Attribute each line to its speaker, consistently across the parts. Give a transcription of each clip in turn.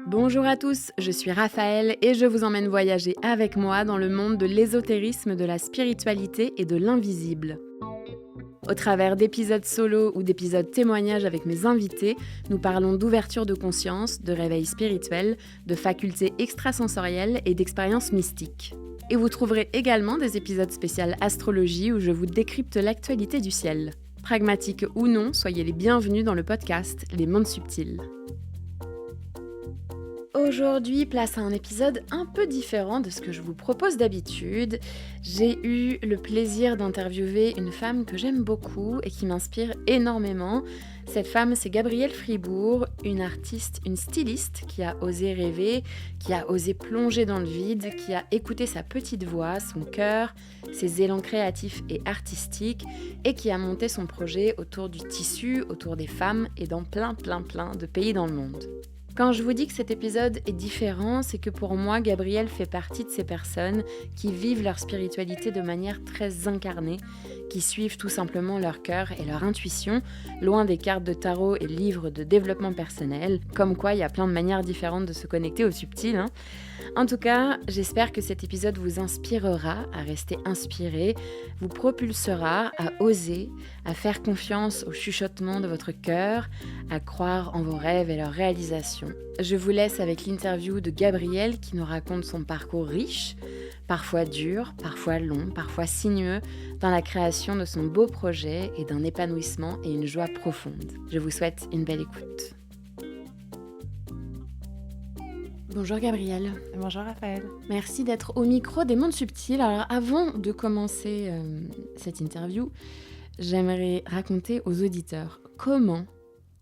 Speaker 1: Bonjour à tous, je suis Raphaël et je vous emmène voyager avec moi dans le monde de l'ésotérisme, de la spiritualité et de l'invisible. Au travers d'épisodes solo ou d'épisodes témoignages avec mes invités, nous parlons d'ouverture de conscience, de réveil spirituel, de facultés extrasensorielles et d'expériences mystiques. Et vous trouverez également des épisodes spéciaux astrologie où je vous décrypte l'actualité du ciel. Pragmatique ou non, soyez les bienvenus dans le podcast Les Mondes Subtils. Aujourd'hui, place à un épisode un peu différent de ce que je vous propose d'habitude. J'ai eu le plaisir d'interviewer une femme que j'aime beaucoup et qui m'inspire énormément. Cette femme, c'est Gabrielle Fribourg, une artiste, une styliste qui a osé rêver, qui a osé plonger dans le vide, qui a écouté sa petite voix, son cœur, ses élans créatifs et artistiques et qui a monté son projet autour du tissu, autour des femmes et dans plein de pays dans le monde. Quand je vous dis que cet épisode est différent, c'est que pour moi, Gabrielle fait partie de ces personnes qui vivent leur spiritualité de manière très incarnée, qui suivent tout simplement leur cœur et leur intuition, loin des cartes de tarot et livres de développement personnel, comme quoi il y a plein de manières différentes de se connecter au subtil. En tout cas, j'espère que cet épisode vous inspirera à rester inspiré, vous propulsera à oser, à faire confiance au chuchotement de votre cœur, à croire en vos rêves et leurs réalisations. Je vous laisse avec l'interview de Gabrielle qui nous raconte son parcours riche, parfois dur, parfois long, parfois sinueux, dans la création de son beau projet et d'un épanouissement et une joie profonde. Je vous souhaite une belle écoute. Bonjour Gabrielle.
Speaker 2: Bonjour Raphaël.
Speaker 1: Merci d'être au micro des Mondes Subtils. Alors avant de commencer cette interview, j'aimerais raconter aux auditeurs comment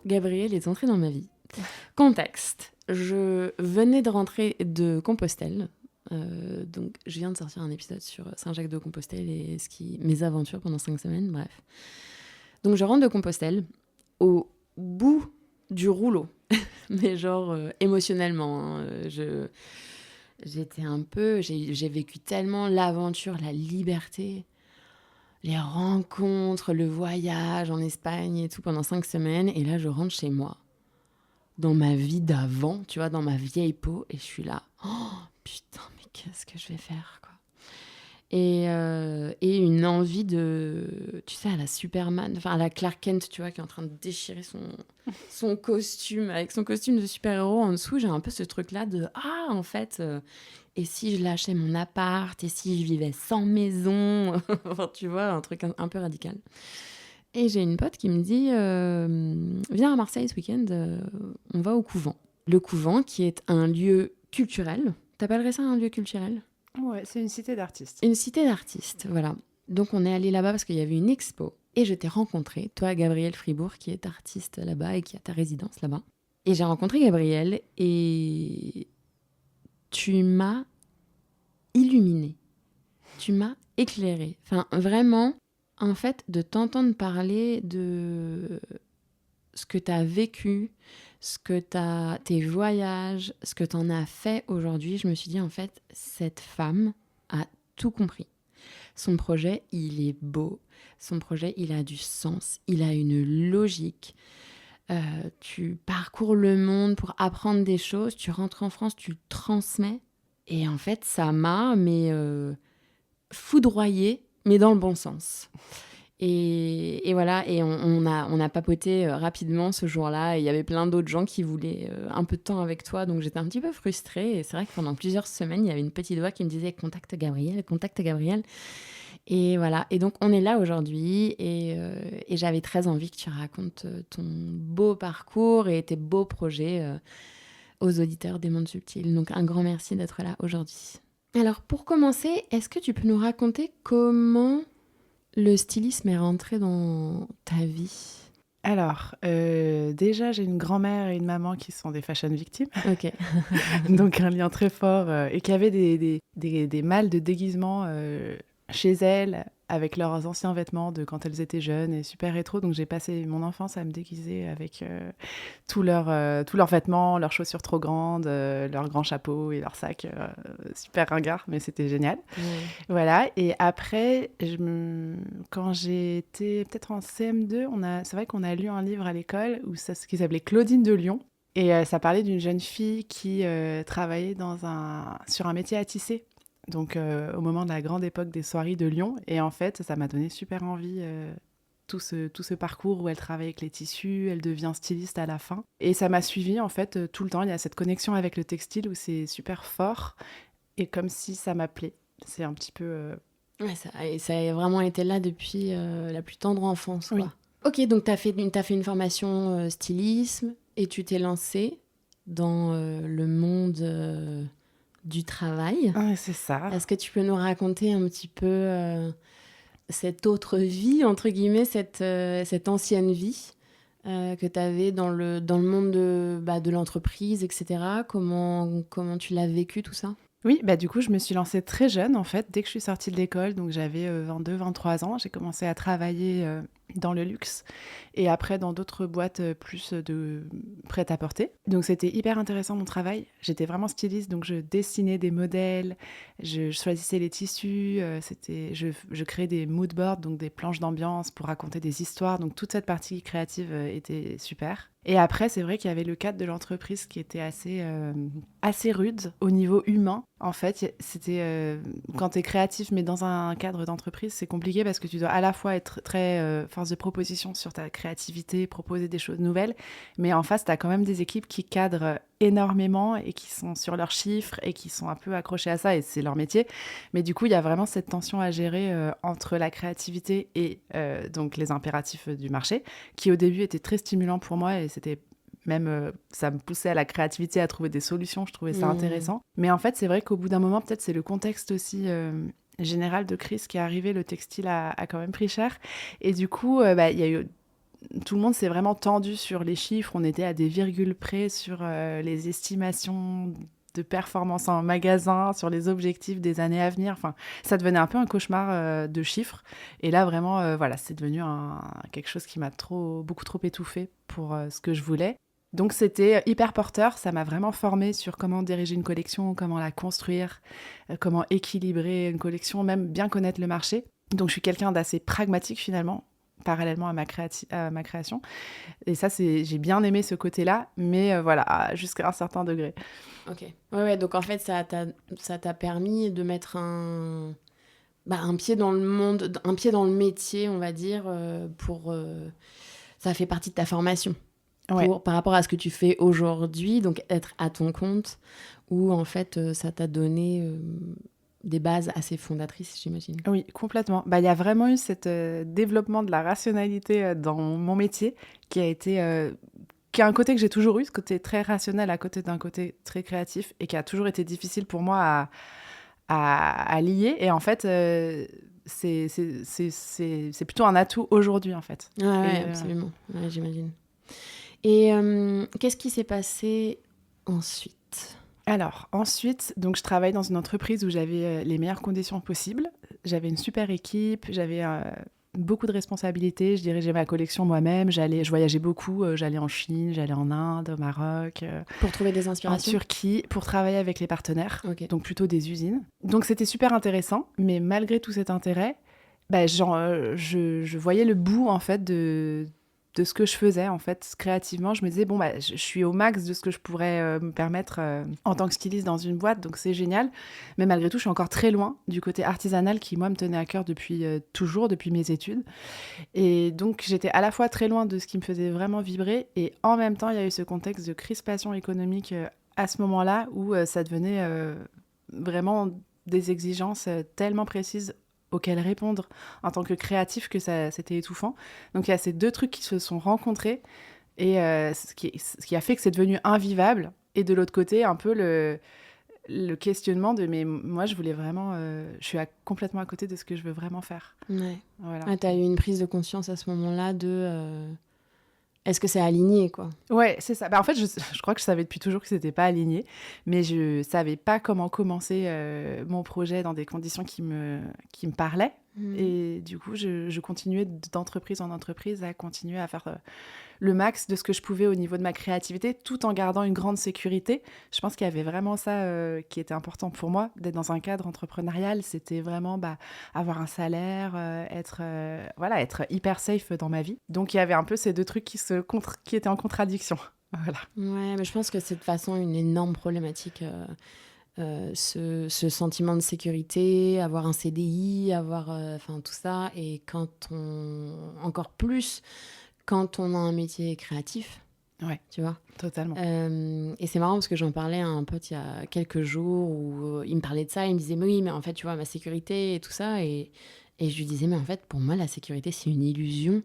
Speaker 1: Gabrielle est entrée dans ma vie. Contexte, je venais de rentrer de Compostelle. Donc je viens de sortir un épisode sur Saint-Jacques-de-Compostelle et mes aventures pendant 5 semaines, bref. Donc je rentre de Compostelle au bout du rouleau, mais genre émotionnellement. J'ai vécu tellement l'aventure, la liberté, les rencontres, le voyage en Espagne et tout pendant 5 semaines. Et là, je rentre chez moi, dans ma vie d'avant, tu vois, dans ma vieille peau. Et je suis là, oh putain, mais qu'est-ce que je vais faire, quoi. Et une envie de, tu sais, à la Superman, enfin à la Clark Kent, tu vois, qui est en train de déchirer son costume, avec son costume de super-héros en dessous. J'ai un peu ce truc-là de, en fait, et si je lâchais mon appart, et si je vivais sans maison, enfin, tu vois, un truc un peu radical. Et j'ai une pote qui me dit, viens à Marseille ce week-end, on va au couvent. Le couvent qui est un lieu culturel. T'appellerais ça un lieu culturel ?
Speaker 2: Ouais, c'est une cité d'artistes.
Speaker 1: Une cité d'artistes, voilà. Donc on est allé là-bas parce qu'il y avait une expo. Et je t'ai rencontré, toi Gabrielle Fribourg, qui est artiste là-bas et qui a ta résidence là-bas. Et j'ai rencontré Gabrielle et tu m'as illuminée. Tu m'as éclairée. Enfin, vraiment, en fait, de t'entendre parler de ce que tu as vécu, tes voyages, ce que tu en as fait aujourd'hui, je me suis dit, en fait, cette femme a tout compris. Son projet, il est beau. Son projet, il a du sens. Il a une logique. Tu parcours le monde pour apprendre des choses. Tu rentres en France, tu le transmets. Et en fait, ça m'a foudroyée, mais dans le bon sens. Et voilà, et on a papoté rapidement ce jour-là. Et il y avait plein d'autres gens qui voulaient un peu de temps avec toi. Donc j'étais un petit peu frustrée. Et c'est vrai que pendant plusieurs semaines, il y avait une petite voix qui me disait « Contacte Gabrielle ». Et voilà, et donc on est là aujourd'hui. Et j'avais très envie que tu racontes ton beau parcours et tes beaux projets aux auditeurs des Mondes Subtils. Donc un grand merci d'être là aujourd'hui. Alors pour commencer, est-ce que tu peux nous raconter comment le stylisme est rentré dans ta vie ?
Speaker 2: Alors, déjà, j'ai une grand-mère et une maman qui sont des fashion victimes.
Speaker 1: Ok.
Speaker 2: Donc, un lien très fort et qui avaient des malles de déguisement chez elles avec leurs anciens vêtements de quand elles étaient jeunes et super rétro. Donc j'ai passé mon enfance à me déguiser avec tous leurs vêtements, leurs chaussures trop grandes, leurs grands chapeaux et leurs sacs super ringards, mais c'était génial. Voilà, et après, quand j'étais peut-être en CM2, c'est vrai qu'on a lu un livre à l'école qui s'appelait Claudine de Lyon. Et ça parlait d'une jeune fille qui travaillait sur un métier à tisser. Donc au moment de la grande époque des soieries de Lyon. Et en fait, ça m'a donné super envie, tout ce parcours où elle travaille avec les tissus, elle devient styliste à la fin. Et ça m'a suivie en fait tout le temps. Il y a cette connexion avec le textile où c'est super fort et comme si ça m'appelait. C'est un petit peu...
Speaker 1: Ouais, ça a vraiment été là depuis la plus tendre enfance, quoi.
Speaker 2: Oui.
Speaker 1: Ok, donc t'as fait une formation stylisme et tu t'es lancée dans le monde du travail.
Speaker 2: Ouais, c'est ça.
Speaker 1: Est-ce que tu peux nous raconter un petit peu cette autre vie, entre guillemets, cette ancienne vie que tu avais dans le monde de l'entreprise, etc. Comment tu l'as vécu, tout ça?
Speaker 2: Oui, bah du coup, je me suis lancée très jeune, en fait, dès que je suis sortie de l'école. Donc, j'avais 22, 23 ans. J'ai commencé à travailler dans le luxe et après dans d'autres boîtes plus de prêt-à-porter. Donc, c'était hyper intéressant mon travail. J'étais vraiment styliste, donc je dessinais des modèles, je choisissais les tissus, je créais des mood boards, donc des planches d'ambiance pour raconter des histoires. Donc, toute cette partie créative était super. Et après, c'est vrai qu'il y avait le cadre de l'entreprise qui était assez rude au niveau humain. En fait, c'était quand tu es créatif, mais dans un cadre d'entreprise, c'est compliqué parce que tu dois à la fois être très force de proposition sur ta créativité, proposer des choses nouvelles, mais en face, tu as quand même des équipes qui cadrent énormément et qui sont sur leurs chiffres et qui sont un peu accrochées à ça et c'est leur métier. Mais du coup, il y a vraiment cette tension à gérer entre la créativité et donc les impératifs du marché, qui au début étaient très stimulants pour moi et c'était même, ça me poussait à la créativité, à trouver des solutions, je trouvais ça intéressant. Mais en fait, c'est vrai qu'au bout d'un moment, peut-être c'est le contexte aussi général de crise qui est arrivé, le textile a quand même pris cher. Et du coup, il y a eu... Tout le monde s'est vraiment tendu sur les chiffres, on était à des virgules près sur les estimations de performance en magasin, sur les objectifs des années à venir. Enfin, ça devenait un peu un cauchemar de chiffres. Et là, vraiment, voilà, c'est devenu quelque chose qui m'a beaucoup trop étouffée pour ce que je voulais. Donc, c'était hyper porteur. Ça m'a vraiment formée sur comment diriger une collection, comment la construire, comment équilibrer une collection, même bien connaître le marché. Donc, je suis quelqu'un d'assez pragmatique, finalement, parallèlement à ma création. Et ça, j'ai bien aimé ce côté-là, mais voilà, jusqu'à un certain degré.
Speaker 1: Ok. Ouais, donc en fait, ça t'a permis de mettre un pied dans le monde, un pied dans le métier, on va dire, ça fait partie de ta formation.
Speaker 2: Ouais.
Speaker 1: Par rapport à ce que tu fais aujourd'hui, donc être à ton compte, où en fait, ça t'a donné des bases assez fondatrices, j'imagine.
Speaker 2: Oui, complètement. Il y a vraiment eu cet développement de la rationalité dans mon métier qui a un côté que j'ai toujours eu, ce côté très rationnel à côté d'un côté très créatif et qui a toujours été difficile pour moi à lier. Et en fait, c'est plutôt un atout aujourd'hui, en fait.
Speaker 1: Ouais, absolument. Ouais, j'imagine. Et qu'est-ce qui s'est passé ensuite ?
Speaker 2: Alors, ensuite, donc, je travaille dans une entreprise où j'avais les meilleures conditions possibles. J'avais une super équipe, j'avais beaucoup de responsabilités. Je dirigeais ma collection moi-même. Je voyageais beaucoup. J'allais en Chine, j'allais en Inde, au Maroc.
Speaker 1: Pour trouver des inspirations ?
Speaker 2: En Turquie, pour travailler avec les partenaires,
Speaker 1: Okay.
Speaker 2: donc plutôt des usines. Donc, c'était super intéressant. Mais malgré tout cet intérêt, je voyais le bout, en fait, de ce que je faisais, en fait, créativement. Je me disais, je suis au max de ce que je pourrais me permettre en tant que styliste dans une boîte, donc c'est génial. Mais malgré tout, je suis encore très loin du côté artisanal qui, moi, me tenait à cœur depuis mes études. Et donc, j'étais à la fois très loin de ce qui me faisait vraiment vibrer, et en même temps, il y a eu ce contexte de crispation économique à ce moment-là, où ça devenait vraiment des exigences tellement précises auxquelles répondre en tant que créatif que c'était étouffant. Donc il y a ces deux trucs qui se sont rencontrés et ce qui a fait que c'est devenu invivable. Et de l'autre côté, un peu le questionnement de mais moi je voulais vraiment, je suis complètement à côté de ce que je veux vraiment faire.
Speaker 1: Ouais.
Speaker 2: Voilà.
Speaker 1: Ah, t'as eu une prise de conscience à ce moment-là de est-ce que c'est aligné, quoi ?
Speaker 2: Ouais, c'est ça. En fait, je crois que je savais depuis toujours que c'était pas aligné, mais je savais pas comment commencer mon projet dans des conditions qui me parlaient. Et du coup, je continuais d'entreprise en entreprise à continuer à faire le max de ce que je pouvais au niveau de ma créativité, tout en gardant une grande sécurité. Je pense qu'il y avait vraiment ça qui était important pour moi, d'être dans un cadre entrepreneurial. C'était vraiment avoir un salaire, être hyper safe dans ma vie. Donc il y avait un peu ces deux trucs qui étaient en contradiction. Voilà.
Speaker 1: Ouais, mais je pense que c'est de toute façon une énorme problématique. Ce sentiment de sécurité, avoir un CDI, avoir tout ça. Et encore plus quand on a un métier créatif,
Speaker 2: Ouais,
Speaker 1: tu vois.
Speaker 2: totalement.
Speaker 1: Et c'est marrant parce que j'en parlais à un pote il y a quelques jours où il me parlait de ça. Il me disait, mais oui, mais en fait, tu vois, ma sécurité et tout ça. Et je lui disais, mais en fait, pour moi, la sécurité, c'est une illusion.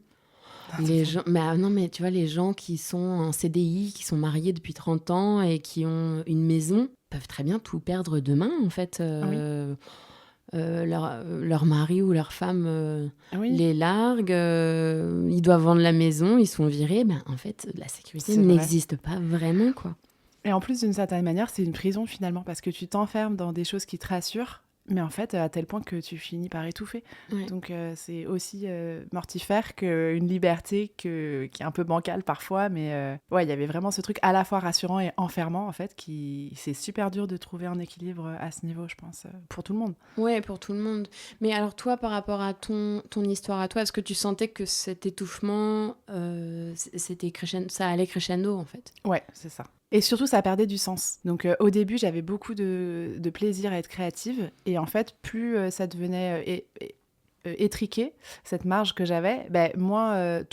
Speaker 1: Les gens, non, mais tu vois, les gens qui sont en CDI, qui sont mariés depuis 30 ans et qui ont une maison, peuvent très bien tout perdre demain, en fait.
Speaker 2: Oui.
Speaker 1: Leur mari ou leur femme
Speaker 2: Oui,
Speaker 1: les largue, ils doivent vendre la maison, ils sont virés. Ben, en fait, la sécurité
Speaker 2: c'est vrai.
Speaker 1: n'existe pas vraiment, quoi.
Speaker 2: Et en plus, d'une certaine manière, c'est une prison finalement, parce que tu t'enfermes dans des choses qui te rassurent, mais en fait, à tel point que tu finis par étouffer.
Speaker 1: Ouais.
Speaker 2: Donc, c'est aussi mortifère qu'une liberté qui est un peu bancale parfois, mais ouais, il y avait vraiment ce truc à la fois rassurant et enfermant, en fait, c'est super dur de trouver un équilibre à ce niveau, je pense, pour tout le monde.
Speaker 1: Ouais, pour tout le monde. Mais alors toi, par rapport à ton histoire à toi, est-ce que tu sentais que cet étouffement, ça allait crescendo, en fait?
Speaker 2: Ouais, c'est ça. Et surtout, ça perdait du sens. Donc, au début, j'avais beaucoup de plaisir à être créative. Et en fait, plus ça devenait étriqué, cette marge que j'avais, moins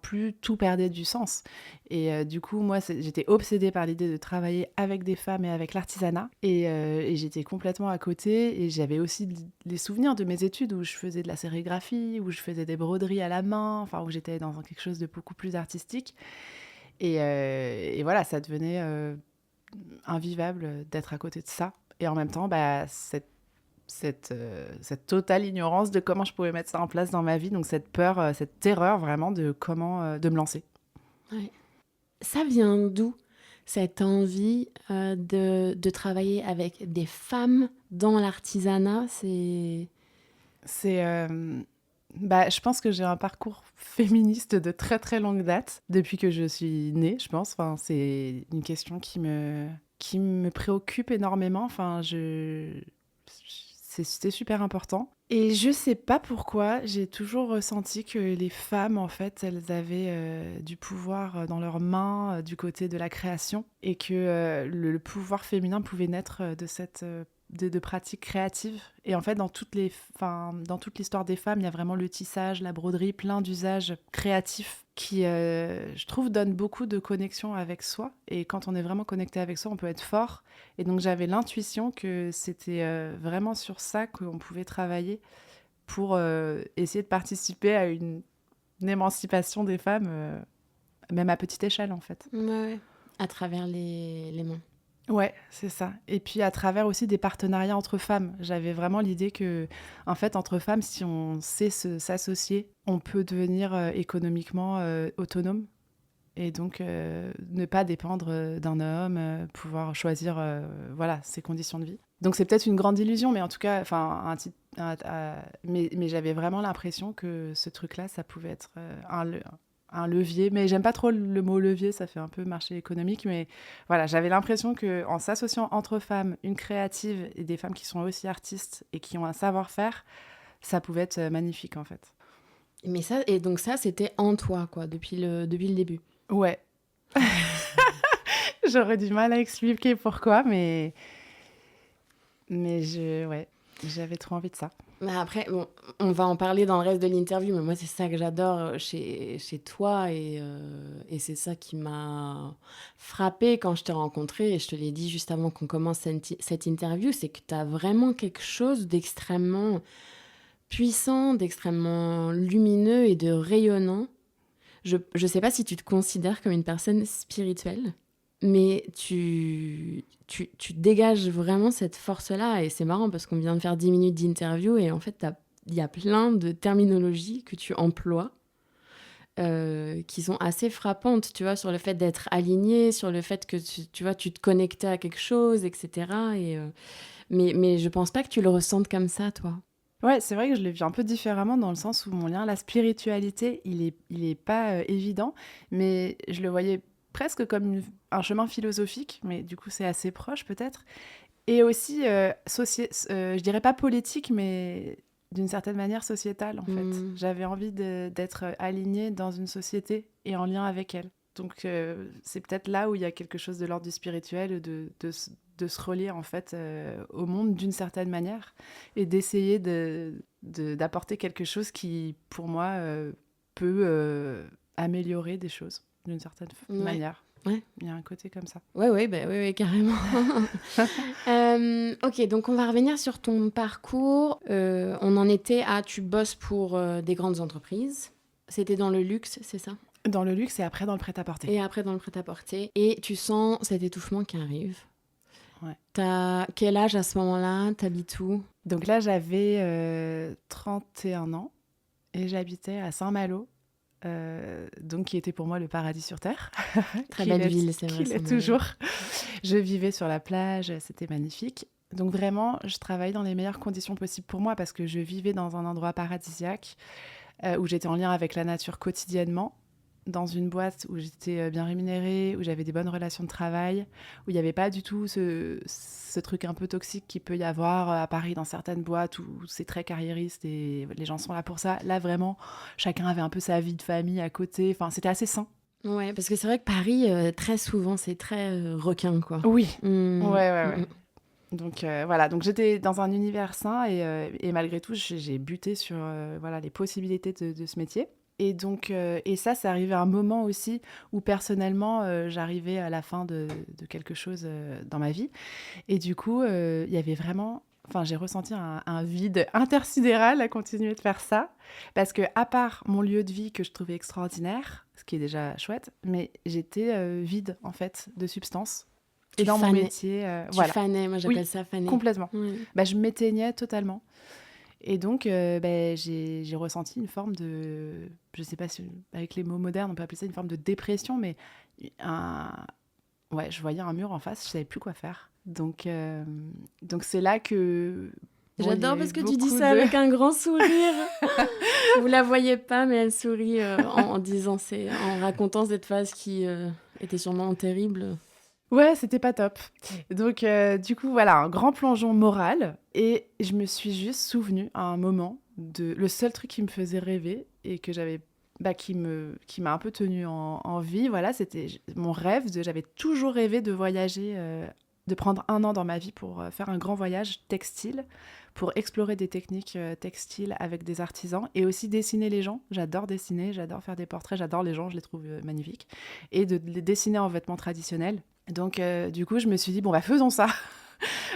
Speaker 2: plus tout perdait du sens. Et du coup, moi, j'étais obsédée par l'idée de travailler avec des femmes et avec l'artisanat. Et j'étais complètement à côté. Et j'avais aussi les souvenirs de mes études où je faisais de la sérigraphie, où je faisais des broderies à la main, enfin, où j'étais dans quelque chose de beaucoup plus artistique. Et voilà, ça devenait invivable d'être à côté de ça. Et en même temps, cette totale ignorance de comment je pouvais mettre ça en place dans ma vie, donc cette peur, cette terreur vraiment de comment de me lancer.
Speaker 1: Ouais. Ça vient d'où, cette envie de travailler avec des femmes dans l'artisanat?
Speaker 2: C'est, je pense que j'ai un parcours féministe de très très longue date, depuis que je suis née, je pense. Enfin, c'est une question qui me préoccupe énormément. Enfin, c'était super important. Et je sais pas pourquoi, j'ai toujours ressenti que les femmes, en fait, elles avaient du pouvoir dans leurs mains du côté de la création, et que le pouvoir féminin pouvait naître de pratiques créatives. Et en fait, dans toute l'histoire des femmes, il y a vraiment le tissage, la broderie, plein d'usages créatifs qui, je trouve, donnent beaucoup de connexion avec soi. Et quand on est vraiment connecté avec soi, on peut être fort. Et donc, j'avais l'intuition que c'était vraiment sur ça qu'on pouvait travailler pour essayer de participer à une émancipation des femmes, même à petite échelle, en fait.
Speaker 1: Ouais. À travers les mains.
Speaker 2: Ouais, c'est ça. Et puis à travers aussi des partenariats entre femmes. J'avais vraiment l'idée que, en fait, entre femmes, si on sait s'associer, on peut devenir économiquement autonome. Et donc, ne pas dépendre d'un homme, pouvoir choisir ses conditions de vie. Donc, c'est peut-être une grande illusion, mais en tout cas, mais j'avais vraiment l'impression que ce truc-là, ça pouvait être un levier. Mais j'aime pas trop le mot levier, ça fait un peu marché économique. Mais voilà, j'avais l'impression qu'en s'associant entre femmes, une créative et des femmes qui sont aussi artistes et qui ont un savoir-faire, ça pouvait être magnifique, en fait.
Speaker 1: Mais ça, et donc ça, c'était en toi, quoi, depuis le début.
Speaker 2: Ouais. J'aurais du mal à expliquer pourquoi, mais j'avais trop envie de ça.
Speaker 1: Mais après, bon, on va en parler dans le reste de l'interview, mais moi, c'est ça que j'adore chez toi, et c'est ça qui m'a frappée quand je t'ai rencontrée, et je te l'ai dit juste avant qu'on commence cette interview, c'est que tu as vraiment quelque chose d'extrêmement puissant, d'extrêmement lumineux et de rayonnant. Je ne sais pas si tu te considères comme une personne spirituelle, mais tu dégages vraiment cette force-là. Et c'est marrant parce qu'on vient de faire 10 minutes d'interview et en fait, il y a plein de terminologies que tu emploies qui sont assez frappantes, tu vois, sur le fait d'être aligné, sur le fait que tu te connectais à quelque chose, etc. Mais je pense pas que tu le ressentes comme ça, toi.
Speaker 2: Ouais, c'est vrai que je le vis un peu différemment dans le sens où mon lien à la spiritualité, il est pas, évident, mais je le voyais presque comme un chemin philosophique, mais du coup, c'est assez proche peut-être et aussi, je dirais pas politique, mais d'une certaine manière sociétale, en fait.
Speaker 1: Mmh.
Speaker 2: J'avais envie d'être, alignée dans une société et en lien avec elle. Donc c'est peut-être là où il y a quelque chose de l'ordre du spirituel, de se relier en fait au monde d'une certaine manière et d'essayer d'apporter quelque chose qui, pour moi, peut améliorer des choses d'une certaine
Speaker 1: Ouais.
Speaker 2: manière.
Speaker 1: Ouais.
Speaker 2: Il y a un côté comme ça.
Speaker 1: Ouais, bah, ouais, carrément. Ok, donc on va revenir sur ton parcours. On en était à tu bosses pour des grandes entreprises. C'était dans le luxe, c'est ça?
Speaker 2: Dans le luxe et après dans le prêt-à-porter.
Speaker 1: Et après dans le prêt-à-porter. Et tu sens cet étouffement qui arrive.
Speaker 2: Ouais.
Speaker 1: T'as quel âge à ce moment-là? T'habites où?
Speaker 2: Donc là, j'avais 31 ans et j'habitais à Saint-Malo, donc qui était pour moi le paradis sur Terre.
Speaker 1: Très belle ville, c'est vrai.
Speaker 2: Qu'il est toujours. Je vivais sur la plage, c'était magnifique. Donc vraiment, je travaillais dans les meilleures conditions possibles pour moi parce que je vivais dans un endroit paradisiaque où j'étais en lien avec la nature quotidiennement, dans une boîte où j'étais bien rémunérée, où j'avais des bonnes relations de travail, où il n'y avait pas du tout ce truc un peu toxique qu'il peut y avoir à Paris dans certaines boîtes où c'est très carriériste et les gens sont là pour ça. Là, vraiment, chacun avait un peu sa vie de famille à côté. Enfin, c'était assez sain.
Speaker 1: Ouais, parce que c'est vrai que Paris, très souvent, c'est très requin, quoi.
Speaker 2: Oui.
Speaker 1: Mmh.
Speaker 2: Ouais. Donc voilà, donc j'étais dans un univers sain et malgré tout, j'ai buté sur voilà, les possibilités de ce métier. Et donc, et ça, c'est arrivé à un moment aussi où personnellement, j'arrivais à la fin de quelque chose dans ma vie. Et du coup, il y avait vraiment, enfin, j'ai ressenti un vide intersidéral à continuer de faire ça. Parce que, à part mon lieu de vie que je trouvais extraordinaire, ce qui est déjà chouette, mais j'étais vide, en fait, de substance. Et
Speaker 1: Tu
Speaker 2: dans mon
Speaker 1: fanais.
Speaker 2: métier,
Speaker 1: Tu
Speaker 2: voilà.
Speaker 1: fanais, moi j'appelle
Speaker 2: Oui,
Speaker 1: ça faner.
Speaker 2: complètement.
Speaker 1: Ouais.
Speaker 2: Bah, je m'éteignais totalement. Et donc, j'ai ressenti une forme de... Je sais pas si avec les mots modernes, on peut appeler ça une forme de dépression, mais ouais, je voyais un mur en face, je savais plus quoi faire. Donc c'est là que... bon, il y
Speaker 1: J'adore
Speaker 2: a eu
Speaker 1: parce que tu dis
Speaker 2: beaucoup
Speaker 1: ça avec un grand sourire. Vous la voyez pas, mais elle sourit en disant en racontant cette phase qui était sûrement terrible.
Speaker 2: Ouais, c'était pas top. Donc, du coup, voilà, un grand plongeon moral. Et je me suis juste souvenue à un moment de le seul truc qui me faisait rêver et que j'avais, qui m'a un peu tenue en vie, voilà, c'était mon rêve. J'avais toujours rêvé de voyager, de prendre 1 an dans ma vie pour faire un grand voyage textile, pour explorer des techniques textiles avec des artisans et aussi dessiner les gens. J'adore dessiner, j'adore faire des portraits, j'adore les gens, je les trouve magnifiques. Et de les dessiner en vêtements traditionnels. Donc, du coup, je me suis dit, bon, faisons ça.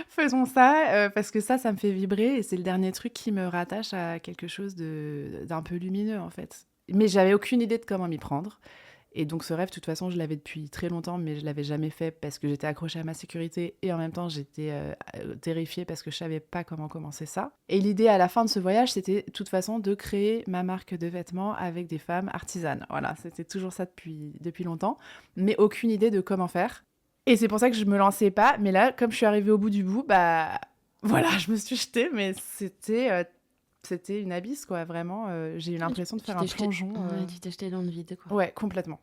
Speaker 2: Faisons ça, parce que ça me fait vibrer et c'est le dernier truc qui me rattache à quelque chose d'un peu lumineux, en fait. Mais j'avais aucune idée de comment m'y prendre. Et donc, ce rêve, de toute façon, je l'avais depuis très longtemps, mais je l'avais jamais fait parce que j'étais accrochée à ma sécurité et en même temps, j'étais terrifiée parce que je savais pas comment commencer ça. Et l'idée à la fin de ce voyage, c'était de toute façon de créer ma marque de vêtements avec des femmes artisanes. Voilà, c'était toujours ça depuis longtemps, mais aucune idée de comment faire. Et c'est pour ça que je me lançais pas. Mais là, comme je suis arrivée au bout du bout, voilà, je me suis jetée. Mais c'était une abysse, quoi. Vraiment, j'ai eu l'impression de faire un plongeon.
Speaker 1: Ouais, tu t'es jetée dans le vide, quoi.
Speaker 2: Ouais, complètement.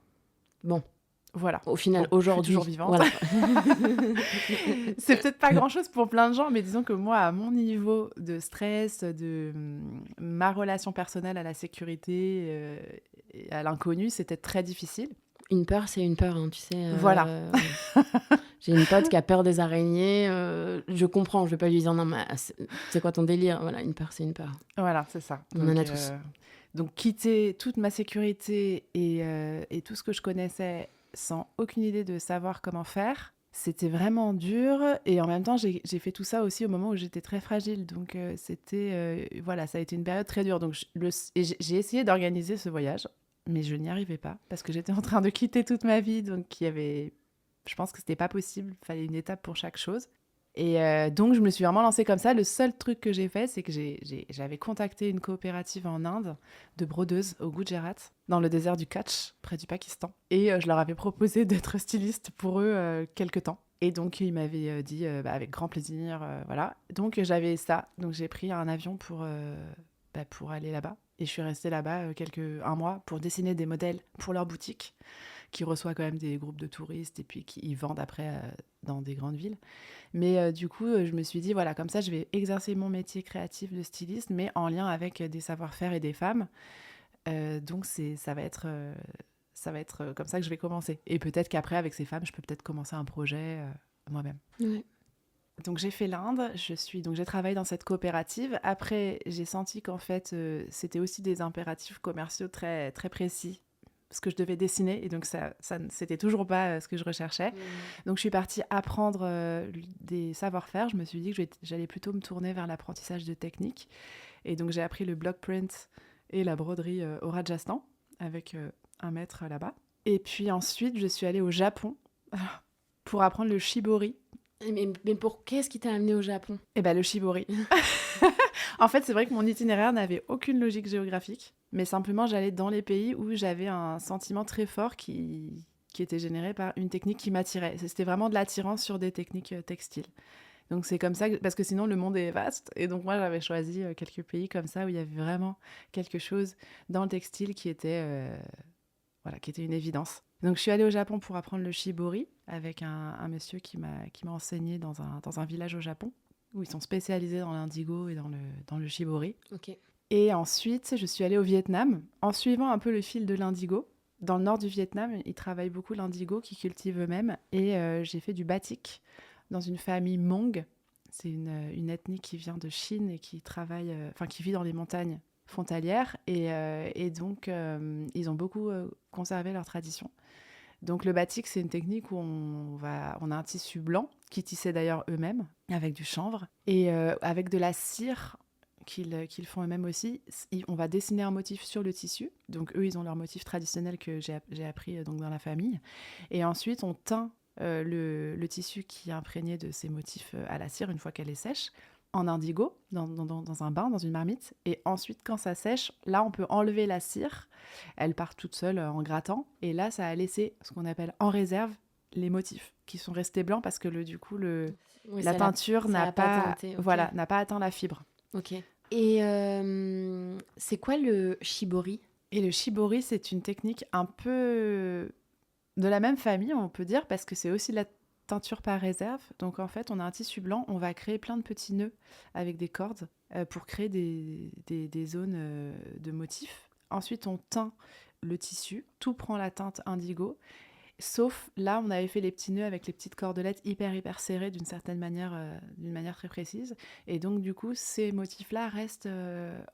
Speaker 1: Bon.
Speaker 2: Voilà.
Speaker 1: Au final,
Speaker 2: bon,
Speaker 1: aujourd'hui...
Speaker 2: je suis toujours vivante.
Speaker 1: Voilà.
Speaker 2: C'est peut-être pas grand-chose pour plein de gens, mais disons que moi, à mon niveau de stress, de ma relation personnelle à la sécurité et à l'inconnu, c'était très difficile.
Speaker 1: Une peur, c'est une peur, hein, tu sais.
Speaker 2: Voilà.
Speaker 1: J'ai une pote qui a peur des araignées. Je comprends, je vais pas lui dire non, mais c'est quoi ton délire? Voilà, une peur, c'est une peur.
Speaker 2: Voilà, c'est ça.
Speaker 1: On en a tous.
Speaker 2: Donc, quitter toute ma sécurité et tout ce que je connaissais sans aucune idée de savoir comment faire, c'était vraiment dur. Et en même temps, j'ai fait tout ça aussi au moment où j'étais très fragile. Donc, voilà, ça a été une période très dure. Donc, j'ai essayé d'organiser ce voyage. Mais je n'y arrivais pas parce que j'étais en train de quitter toute ma vie, donc je pense que c'était pas possible, il fallait une étape pour chaque chose. Et donc je me suis vraiment lancée comme ça. Le seul truc que j'ai fait, c'est que j'avais contacté une coopérative en Inde de brodeuses au Gujarat, dans le désert du Kutch, près du Pakistan. Et je leur avais proposé d'être styliste pour eux quelque temps. Et donc, il m'avait dit avec grand plaisir, voilà. Donc, j'avais ça. Donc, j'ai pris un avion pour aller là-bas. Et je suis restée là-bas un mois pour dessiner des modèles pour leur boutique, qui reçoit quand même des groupes de touristes et puis qui ils vendent après dans des grandes villes. Mais du coup, je me suis dit, voilà, comme ça, je vais exercer mon métier créatif de styliste, mais en lien avec des savoir-faire et des femmes. Donc, ça va être comme ça que je vais commencer. Et peut-être qu'après, avec ces femmes, je peux peut-être commencer un projet moi-même.
Speaker 1: Ouais.
Speaker 2: Donc j'ai fait l'Inde, donc j'ai travaillé dans cette coopérative. Après, j'ai senti qu'en fait, c'était aussi des impératifs commerciaux très très précis, ce que je devais dessiner, et donc c'était toujours pas ce que je recherchais. Donc je suis partie apprendre des savoir-faire. Je me suis dit que j'allais plutôt me tourner vers l'apprentissage de techniques, et donc j'ai appris le block print et la broderie au Rajasthan avec un maître là-bas. Et puis ensuite, je suis allée au Japon pour apprendre le shibori.
Speaker 1: Mais qu'est-ce qui t'a amené au Japon?
Speaker 2: Eh ben, le shibori. En fait, c'est vrai que mon itinéraire n'avait aucune logique géographique, mais simplement j'allais dans les pays où j'avais un sentiment très fort qui était généré par une technique qui m'attirait. C'était vraiment de l'attirance sur des techniques textiles. Donc c'est comme ça, parce que sinon le monde est vaste. Et donc moi j'avais choisi quelques pays comme ça où il y avait vraiment quelque chose dans le textile qui était une évidence. Donc je suis allée au Japon pour apprendre le shibori avec un monsieur qui m'a enseigné dans un village au Japon où ils sont spécialisés dans l'indigo et dans le shibori.
Speaker 1: Ok.
Speaker 2: Et ensuite, je suis allée au Vietnam en suivant un peu le fil de l'indigo. Dans le nord du Vietnam, ils travaillent beaucoup l'indigo qu'ils cultivent eux-mêmes. Et j'ai fait du batik dans une famille Hmong. C'est une ethnie qui vient de Chine et qui qui vit dans les montagnes frontalières. Et donc, ils ont beaucoup conservé leur tradition. Donc le batik, c'est une technique où on a un tissu blanc, qui tissaient d'ailleurs eux-mêmes, avec du chanvre, et avec de la cire qu'ils font eux-mêmes aussi. On va dessiner un motif sur le tissu. Donc eux, ils ont leur motif traditionnel que j'ai appris donc dans la famille. Et ensuite, on teint le tissu qui est imprégné de ces motifs à la cire une fois qu'elle est sèche, en indigo, dans un bain, dans une marmite. Et ensuite, quand ça sèche, là, on peut enlever la cire. Elle part toute seule en grattant. Et là, ça a laissé ce qu'on appelle en réserve les motifs qui sont restés blancs parce que la teinture n'a pas,
Speaker 1: teinté, okay.
Speaker 2: Voilà, n'a pas atteint la fibre.
Speaker 1: Ok. Et c'est quoi le shibori?
Speaker 2: Et le shibori, c'est une technique un peu de la même famille, on peut dire, parce que c'est aussi de la teinture par réserve. Donc en fait, on a un tissu blanc, on va créer plein de petits nœuds avec des cordes pour créer des zones de motifs. Ensuite, on teint le tissu, tout prend la teinte indigo. Sauf là, on avait fait les petits nœuds avec les petites cordelettes hyper serrées d'une certaine manière, d'une manière très précise. Et donc, du coup, ces motifs-là restent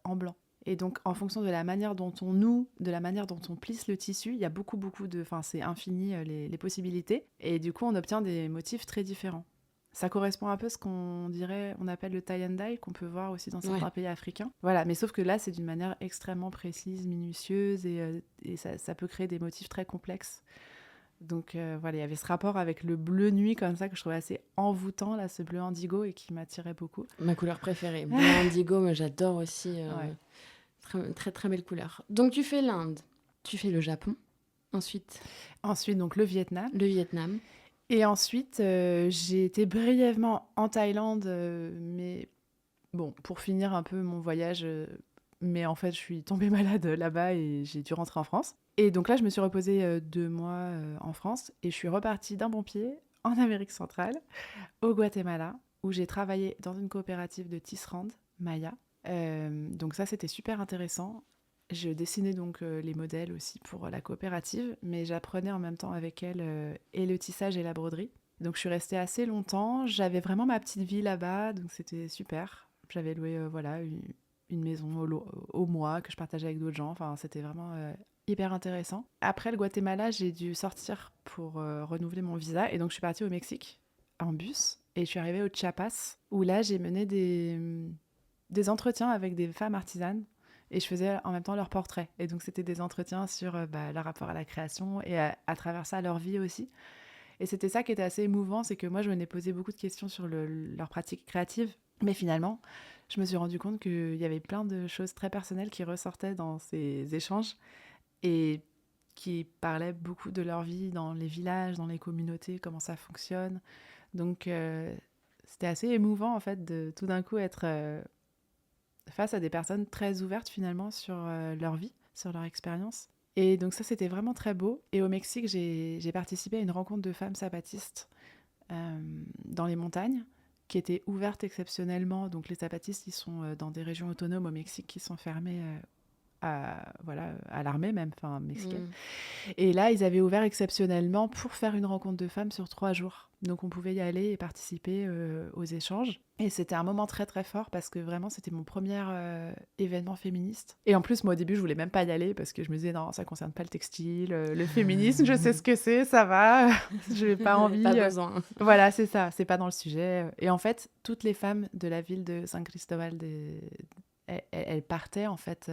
Speaker 2: en blanc. Et donc, en fonction de la manière dont on noue, de la manière dont on plisse le tissu, il y a beaucoup de... Enfin, c'est infini les possibilités. Et du coup, on obtient des motifs très différents. Ça correspond un peu à ce on appelle le tie and dye, qu'on peut voir aussi dans certains pays africains. Voilà, mais sauf que là, c'est d'une manière extrêmement précise, minutieuse, et ça peut créer des motifs très complexes. Donc voilà, il y avait ce rapport avec le bleu nuit comme ça que je trouvais assez envoûtant, là, ce bleu indigo, et qui m'attirait beaucoup.
Speaker 1: Ma couleur préférée, bleu indigo, mais j'adore aussi.
Speaker 2: Ouais.
Speaker 1: Très, très très belle couleur. Donc tu fais l'Inde, tu fais le Japon, ensuite
Speaker 2: donc le Vietnam.
Speaker 1: Le Vietnam.
Speaker 2: Et ensuite, j'ai été brièvement en Thaïlande, mais bon, pour finir un peu mon voyage, mais en fait, je suis tombée malade là-bas et j'ai dû rentrer en France. Et donc là, je me suis reposée 2 mois en France et je suis repartie d'un bon pied en Amérique centrale, au Guatemala, où j'ai travaillé dans une coopérative de tisserand, Maya. Donc ça, c'était super intéressant. Je dessinais donc les modèles aussi pour la coopérative, mais j'apprenais en même temps avec elle et le tissage et la broderie. Donc je suis restée assez longtemps. J'avais vraiment ma petite vie là-bas, donc c'était super. J'avais loué une maison au mois que je partageais avec d'autres gens. Enfin, c'était vraiment hyper intéressant. Après le Guatemala, j'ai dû sortir pour renouveler mon visa, et donc je suis partie au Mexique en bus, et je suis arrivée au Chiapas, où là j'ai mené des entretiens avec des femmes artisanes, et je faisais en même temps leur portrait. Et donc c'était des entretiens sur leur rapport à la création, et à travers ça leur vie aussi. Et c'était ça qui était assez émouvant, c'est que moi je venais poser beaucoup de questions sur leur pratique créative, mais finalement je me suis rendu compte qu'il y avait plein de choses très personnelles qui ressortaient dans ces échanges, et qui parlaient beaucoup de leur vie dans les villages, dans les communautés, comment ça fonctionne. Donc, c'était assez émouvant, en fait, de tout d'un coup être face à des personnes très ouvertes, finalement, sur leur vie, sur leur expérience. Et donc ça, c'était vraiment très beau. Et au Mexique, j'ai participé à une rencontre de femmes zapatistes dans les montagnes, qui était ouverte exceptionnellement. Donc les zapatistes, ils sont dans des régions autonomes au Mexique qui sont fermées à l'armée même, enfin mexicaine. Et là, ils avaient ouvert exceptionnellement pour faire une rencontre de femmes sur 3 jours. Donc on pouvait y aller et participer aux échanges. Et c'était un moment très très fort parce que vraiment c'était mon premier événement féministe. Et en plus, moi au début, je voulais même pas y aller parce que je me disais non, ça concerne pas le textile, le féminisme, je sais ce que c'est, ça va, je n'ai pas envie.
Speaker 1: Pas besoin.
Speaker 2: Voilà, c'est ça, c'est pas dans le sujet. Et en fait, toutes les femmes de la ville de San Cristobal, elles partaient en fait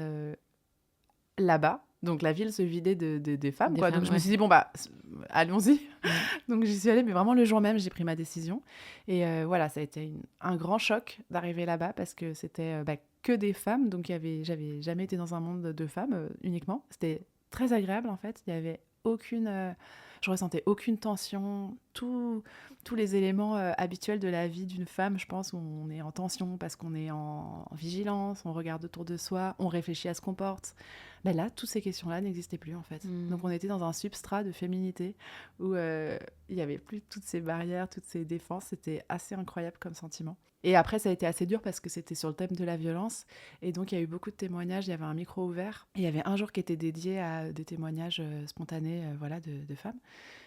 Speaker 2: là-bas. Donc la ville se vidait des femmes, quoi. Donc je me suis dit, bon, bah, allons-y. Donc j'y suis allée, mais vraiment le jour même, j'ai pris ma décision. Et voilà, ça a été un grand choc d'arriver là-bas parce que c'était que des femmes. Donc j'avais jamais été dans un monde de femmes uniquement. C'était très agréable, en fait. Il y avait aucune... je ressentais aucune tension. Tous les éléments habituels de la vie d'une femme, je pense, où on est en tension parce qu'on est en vigilance, on regarde autour de soi, on réfléchit à ce qu'on porte. Ben là, toutes ces questions-là n'existaient plus, en fait. Donc on était dans un substrat de féminité où il n'y avait plus toutes ces barrières, toutes ces défenses. C'était assez incroyable comme sentiment. Et après, ça a été assez dur parce que c'était sur le thème de la violence. Et donc, il y a eu beaucoup de témoignages. Il y avait un micro ouvert. Et il y avait un jour qui était dédié à des témoignages spontanés de femmes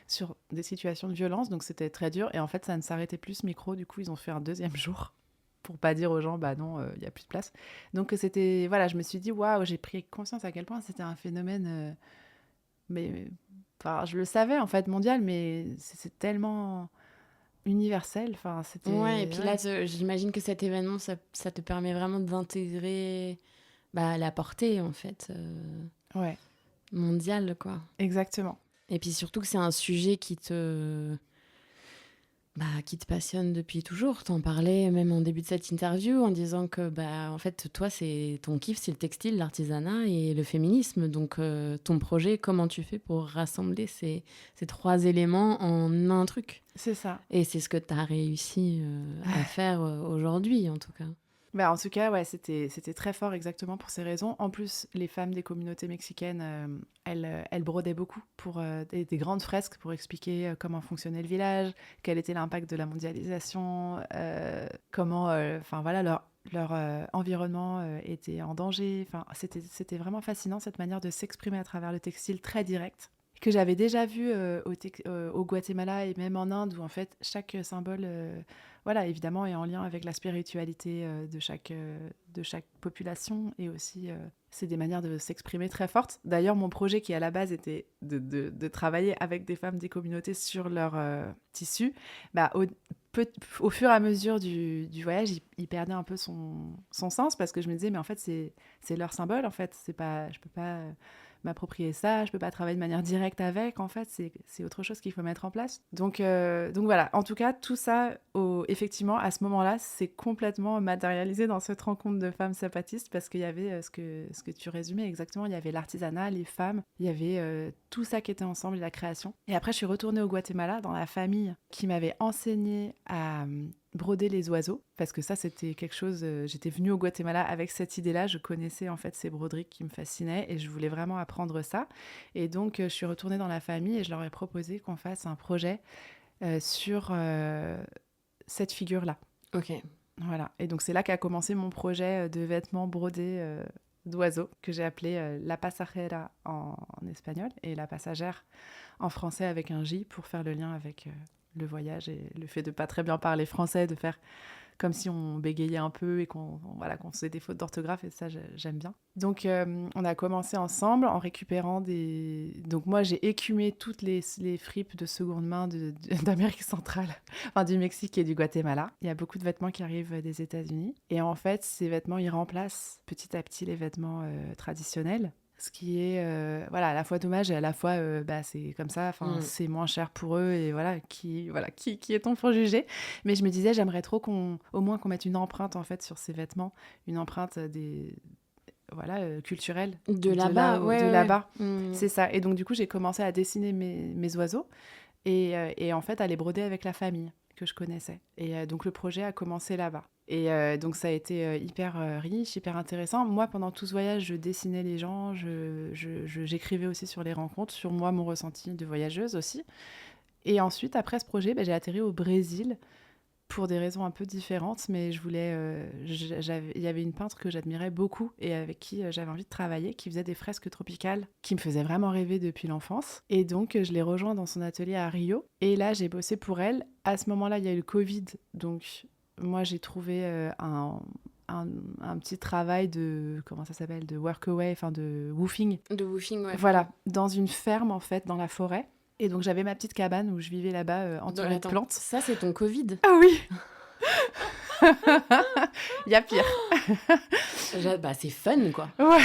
Speaker 2: sur des situations de violence. Donc, c'était très dur. Et en fait, ça ne s'arrêtait plus, ce micro. Du coup, ils ont fait un deuxième jour pour pas dire aux gens, bah non, il n'y a plus de place. Donc, c'était... Voilà, je me suis dit, waouh, j'ai pris conscience à quel point c'était un phénomène... Enfin, je le savais, en fait, mondial, mais c'est tellement... universel, enfin c'était...
Speaker 1: Ouais, et puis là, j'imagine que cet événement, ça te permet vraiment d'intégrer la portée, en fait,
Speaker 2: Ouais,
Speaker 1: mondiale, quoi.
Speaker 2: exactement.
Speaker 1: Et puis surtout que c'est un sujet qui te passionne depuis toujours. T'en parlais même en début de cette interview en disant que, en fait, toi, c'est ton kiff, c'est le textile, l'artisanat et le féminisme. Donc, ton projet, comment tu fais pour rassembler ces 3 éléments en un truc?
Speaker 2: C'est ça.
Speaker 1: Et c'est ce que tu as réussi à faire aujourd'hui, en tout cas.
Speaker 2: En tout cas, ouais, c'était très fort exactement pour ces raisons. En plus, les femmes des communautés mexicaines, elles brodaient beaucoup pour des grandes fresques pour expliquer comment fonctionnait le village, quel était l'impact de la mondialisation, comment leur environnement était en danger. Enfin, c'était vraiment fascinant, cette manière de s'exprimer à travers le textile très direct, que j'avais déjà vu au Guatemala et même en Inde, où en fait chaque symbole, évidemment, est en lien avec la spiritualité de chaque population, et aussi c'est des manières de s'exprimer très fortes. D'ailleurs, mon projet qui à la base était de travailler avec des femmes des communautés sur leur tissu, au fur et à mesure du voyage, il perdait un peu son sens, parce que je me disais, mais en fait, c'est leur symbole, en fait. C'est pas, je peux pas m'approprier ça, je peux pas travailler de manière directe avec, en fait, c'est autre chose qu'il faut mettre en place. Donc voilà, en tout cas, tout ça, effectivement, à ce moment-là, c'est complètement matérialisé dans cette rencontre de femmes zapatistes, parce qu'il y avait ce que tu résumais exactement, il y avait l'artisanat, les femmes, il y avait tout ça qui était ensemble, et la création. Et après, je suis retournée au Guatemala, dans la famille qui m'avait enseigné à broder les oiseaux, parce que ça, c'était quelque chose... j'étais venue au Guatemala avec cette idée-là, je connaissais en fait ces broderies qui me fascinaient, et je voulais vraiment apprendre ça. Et donc, je suis retournée dans la famille, et je leur ai proposé qu'on fasse un projet sur cette figure-là.
Speaker 1: Ok.
Speaker 2: Voilà. Et donc, c'est là qu'a commencé mon projet de vêtements brodés d'oiseaux, que j'ai appelé La Pasajera en espagnol, et La Passagère en français avec un J, pour faire le lien avec le voyage et le fait de pas très bien parler français, de faire comme si on bégayait un peu et qu'on faisait des fautes d'orthographe, et ça, j'aime bien. Donc, on a commencé ensemble en récupérant Donc, moi, j'ai écumé toutes les fripes de seconde main d'Amérique centrale, enfin du Mexique et du Guatemala. Il y a beaucoup de vêtements qui arrivent des États-Unis. Et en fait, ces vêtements, ils remplacent petit à petit les vêtements traditionnels. Ce qui est à la fois dommage, et à la fois c'est comme ça, c'est moins cher pour eux, et qui est-on pour juger. Mais je me disais, j'aimerais trop au moins qu'on mette une empreinte en fait sur ces vêtements, une empreinte culturel
Speaker 1: De là-bas,
Speaker 2: de
Speaker 1: ouais.
Speaker 2: là-bas.
Speaker 1: Mm.
Speaker 2: C'est ça. Et donc, du coup, j'ai commencé à dessiner mes oiseaux et en fait, à les broder avec la famille que je connaissais. Et donc, le projet a commencé là-bas. Et donc, ça a été hyper riche, hyper intéressant. Moi, pendant tout ce voyage, je dessinais les gens, j'écrivais aussi sur les rencontres, sur moi, mon ressenti de voyageuse aussi. Et ensuite, après ce projet, j'ai atterri au Brésil pour des raisons un peu différentes, mais il y avait une peintre que j'admirais beaucoup et avec qui j'avais envie de travailler, qui faisait des fresques tropicales, qui me faisait vraiment rêver depuis l'enfance. Et donc, je l'ai rejoint dans son atelier à Rio. Et là, j'ai bossé pour elle. À ce moment-là, il y a eu le Covid, donc moi, j'ai trouvé un petit travail comment ça s'appelle, de workaway, enfin de woofing.
Speaker 1: De woofing, ouais.
Speaker 2: Voilà, dans une ferme, en fait, dans la forêt. Et donc, j'avais ma petite cabane où je vivais là-bas, entourée de plantes.
Speaker 1: Ça, c'est ton Covid.
Speaker 2: Ah oui. Il y a pire.
Speaker 1: Bah, c'est fun, quoi.
Speaker 2: Ouais.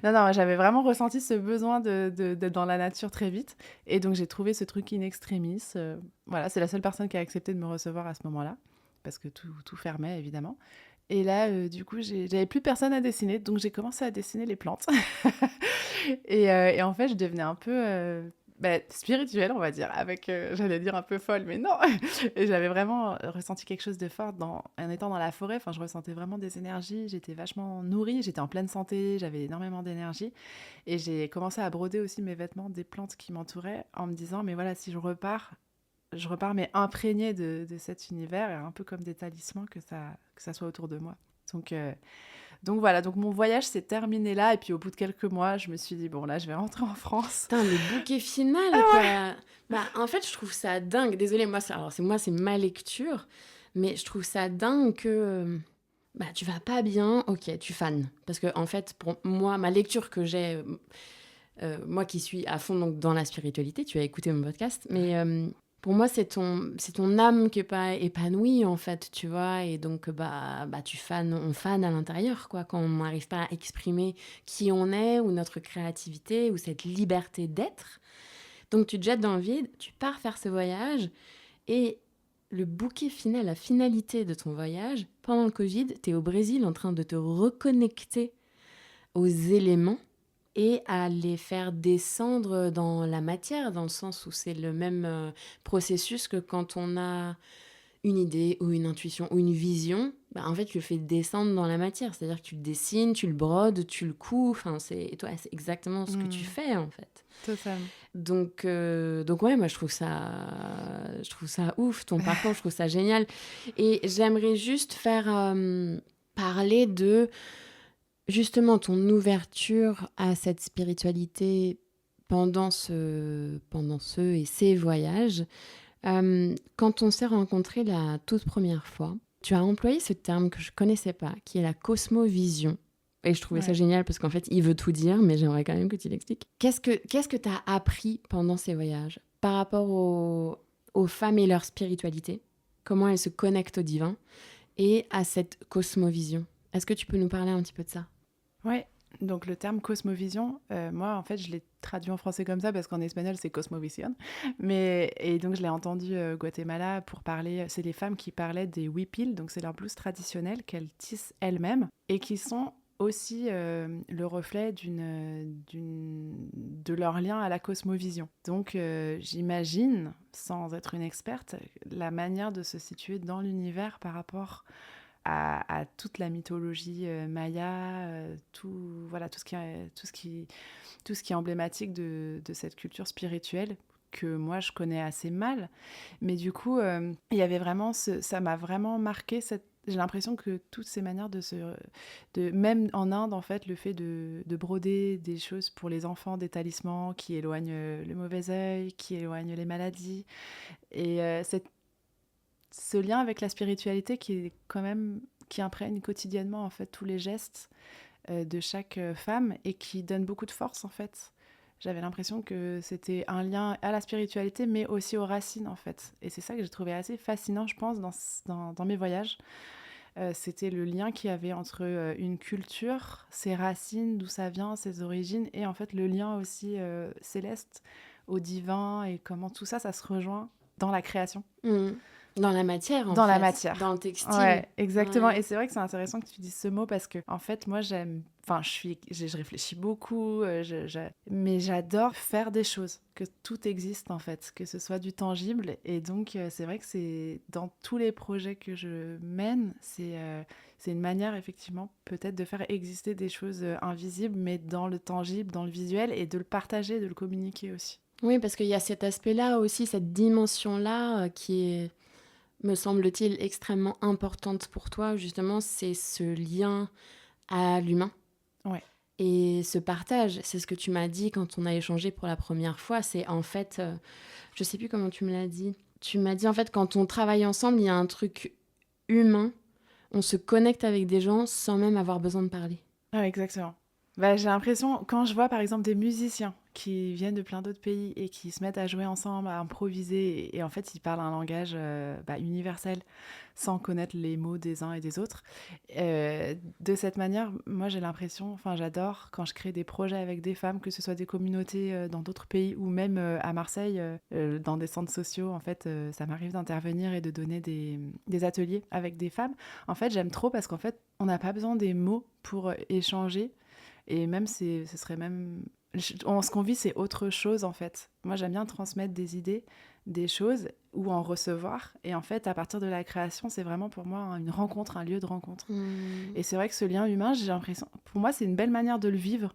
Speaker 2: Non, j'avais vraiment ressenti ce besoin d'être dans la nature très vite. Et donc, j'ai trouvé ce truc in extremis. Voilà, c'est la seule personne qui a accepté de me recevoir à ce moment-là. Parce que tout fermait, évidemment. Et là, du coup, j'avais plus personne à dessiner. Donc, j'ai commencé à dessiner les plantes. Et en fait, je devenais un peu... spirituelle, on va dire, j'allais dire un peu folle, mais non. Et j'avais vraiment ressenti quelque chose de fort en étant dans la forêt. Enfin, je ressentais vraiment des énergies. J'étais vachement nourrie. J'étais en pleine santé. J'avais énormément d'énergie. Et j'ai commencé à broder aussi mes vêtements des plantes qui m'entouraient en me disant, mais voilà, si je repars mais imprégnée de cet univers, et un peu comme des talismans que ça soit autour de moi. Donc voilà, donc mon voyage s'est terminé là, et puis au bout de quelques mois, je me suis dit, bon là, je vais rentrer en France.
Speaker 1: Putain, le bouquet final, quoi. Bah, en fait, je trouve ça dingue. Désolée, c'est ma lecture, mais je trouve ça dingue que... Bah, tu vas pas bien, ok, tu fanes. Parce que, en fait, pour moi, ma lecture que j'ai... moi qui suis à fond donc, dans la spiritualité, tu as écouté mon podcast, mais... pour moi, c'est ton âme qui est pas épanouie, en fait, tu vois. Et donc, on fane à l'intérieur, quoi. Quand on n'arrive pas à exprimer qui on est, ou notre créativité, ou cette liberté d'être. Donc, tu te jettes dans le vide, tu pars faire ce voyage. Et le bouquet final, la finalité de ton voyage, pendant le Covid, tu es au Brésil en train de te reconnecter aux éléments et à les faire descendre dans la matière, dans le sens où c'est le même processus que quand on a une idée ou une intuition ou une vision, en fait, tu le fais descendre dans la matière. C'est-à-dire que tu le dessines, tu le brodes, tu le couds. Enfin, c'est exactement ce que tu fais, en fait.
Speaker 2: Totalement.
Speaker 1: Donc ouais, moi, je trouve ça ouf, ton parcours, je trouve ça génial. Et j'aimerais juste faire parler de... Justement, ton ouverture à cette spiritualité pendant ce et ces voyages, quand on s'est rencontrés la toute première fois, tu as employé ce terme que je ne connaissais pas, qui est la cosmovision. Et je trouvais ça génial parce qu'en fait, il veut tout dire, mais j'aimerais quand même que tu l'expliques. Qu'est-ce que tu as appris pendant ces voyages par rapport aux femmes et leur spiritualité? Comment elles se connectent au divin et à cette cosmovision? Est-ce que tu peux nous parler un petit peu de ça?
Speaker 2: Ouais, donc le terme cosmovision, moi en fait je l'ai traduit en français comme ça parce qu'en espagnol c'est cosmovisión. Et donc je l'ai entendu au Guatemala pour parler, c'est les femmes qui parlaient des huipil, donc c'est leur blouse traditionnelle qu'elles tissent elles-mêmes et qui sont aussi le reflet de leur lien à la cosmovision. Donc j'imagine, sans être une experte, la manière de se situer dans l'univers par rapport à toute la mythologie maya, tout ce qui est emblématique de cette culture spirituelle que moi je connais assez mal. Mais du coup, il y avait vraiment ça m'a vraiment marqué j'ai l'impression que toutes ces manières même en Inde, en fait, le fait de broder des choses pour les enfants, des talismans qui éloignent le mauvais œil, qui éloignent les maladies. Et ce lien avec la spiritualité qui imprègne quotidiennement en fait tous les gestes de chaque femme et qui donne beaucoup de force en fait. J'avais l'impression que c'était un lien à la spiritualité mais aussi aux racines en fait. Et c'est ça que j'ai trouvé assez fascinant, je pense, dans mes voyages. C'était le lien qu'il y avait entre une culture, ses racines, d'où ça vient, ses origines, et en fait le lien aussi céleste au divin et comment tout ça se rejoint dans la création.
Speaker 1: Dans la matière, en
Speaker 2: dans la
Speaker 1: fait.
Speaker 2: matière.
Speaker 1: Dans le textile.
Speaker 2: Ouais, exactement.
Speaker 1: Ouais.
Speaker 2: Et c'est vrai que c'est intéressant que tu dises ce mot parce que, en fait, moi, enfin, je réfléchis beaucoup, mais j'adore faire des choses, que tout existe, en fait, que ce soit du tangible. Et donc, c'est vrai que c'est dans tous les projets que je mène, c'est une manière, effectivement, peut-être de faire exister des choses invisibles, mais dans le tangible, dans le visuel, et de le partager, de le communiquer aussi.
Speaker 1: Oui, parce qu'il y a cet aspect-là aussi, cette dimension-là qui est, me semble-t-il, extrêmement importante pour toi. Justement, c'est ce lien à l'humain.
Speaker 2: Ouais.
Speaker 1: Et ce partage, c'est ce que tu m'as dit quand on a échangé pour la première fois. C'est en fait, je sais plus comment tu me l'as dit. Tu m'as dit en fait, quand on travaille ensemble, il y a un truc humain. On se connecte avec des gens sans même avoir besoin de parler.
Speaker 2: Ah, exactement. Bah, j'ai l'impression, quand je vois par exemple des musiciens qui viennent de plein d'autres pays et qui se mettent à jouer ensemble, à improviser, et en fait ils parlent un langage universel sans connaître les mots des uns et des autres. De cette manière, moi j'ai l'impression, enfin j'adore quand je crée des projets avec des femmes, que ce soit des communautés dans d'autres pays ou même à Marseille, dans des centres sociaux, en fait ça m'arrive d'intervenir et de donner des ateliers avec des femmes. En fait j'aime trop parce qu'en fait on n'a pas besoin des mots pour échanger. Et même, ce serait même... Ce qu'on vit, c'est autre chose, en fait. Moi, j'aime bien transmettre des idées, des choses, ou en recevoir. Et en fait, à partir de la création, c'est vraiment pour moi une rencontre, un lieu de rencontre. Et c'est vrai que ce lien humain, j'ai l'impression... Pour moi, c'est une belle manière de le vivre,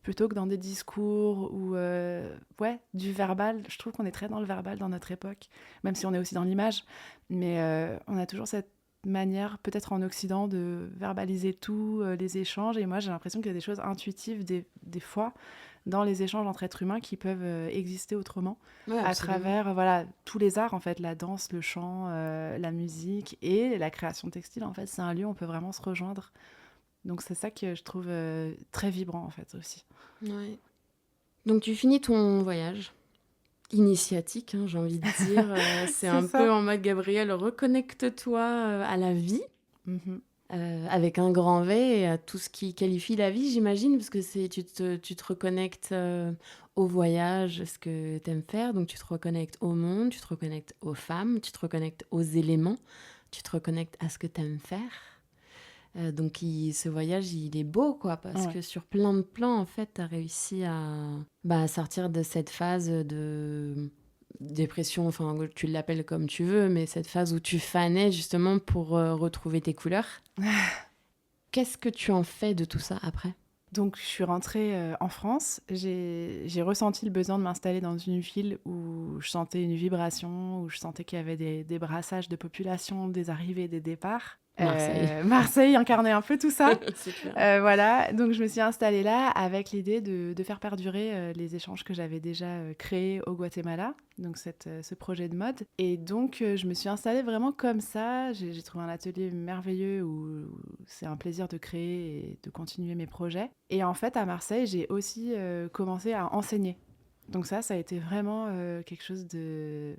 Speaker 2: plutôt que dans des discours ou... du verbal. Je trouve qu'on est très dans le verbal dans notre époque, même si on est aussi dans l'image. Mais on a toujours cette manière, peut-être en Occident, de verbaliser tout, les échanges. Et moi, j'ai l'impression qu'il y a des choses intuitives, des fois, dans les échanges entre êtres humains qui peuvent exister autrement,
Speaker 1: Ouais,
Speaker 2: à
Speaker 1: absolument.
Speaker 2: travers voilà, tous les arts, en fait, la danse, le chant, la musique et la création textile. En fait, c'est un lieu où on peut vraiment se rejoindre. Donc, c'est ça que je trouve très vibrant, en fait, aussi.
Speaker 1: Ouais. Donc, tu finis ton voyage initiatique, hein, j'ai envie de dire. C'est
Speaker 2: C'est
Speaker 1: un
Speaker 2: ça.
Speaker 1: peu en mode Gabriel, reconnecte-toi à la vie,
Speaker 2: Mhm.
Speaker 1: avec un grand V et à tout ce qui qualifie la vie, j'imagine, parce que tu te reconnectes au voyage, ce que tu aimes faire, donc tu te reconnectes au monde, tu te reconnectes aux femmes, tu te reconnectes aux éléments, tu te reconnectes à ce que tu aimes faire. Donc ce voyage, il est beau, quoi, parce
Speaker 2: Ouais.
Speaker 1: que sur plein de plans, en fait, tu as réussi à sortir de cette phase de dépression, enfin, tu l'appelles comme tu veux, mais cette phase où tu fanais justement pour retrouver tes couleurs. Qu'est-ce que tu en fais de tout ça après ?
Speaker 2: Donc, je suis rentrée en France. J'ai ressenti le besoin de m'installer dans une ville où je sentais une vibration, où je sentais qu'il y avait des brassages de population, des arrivées et des départs.
Speaker 1: Marseille.
Speaker 2: Marseille incarnait un peu tout ça.
Speaker 1: C'est clair.
Speaker 2: Voilà, donc je me suis installée là avec l'idée de faire perdurer les échanges que j'avais déjà créés au Guatemala, donc ce projet de mode. Et donc je me suis installée vraiment comme ça. J'ai trouvé un atelier merveilleux où c'est un plaisir de créer et de continuer mes projets. Et en fait, à Marseille, j'ai aussi commencé à enseigner. Donc ça a été vraiment quelque chose de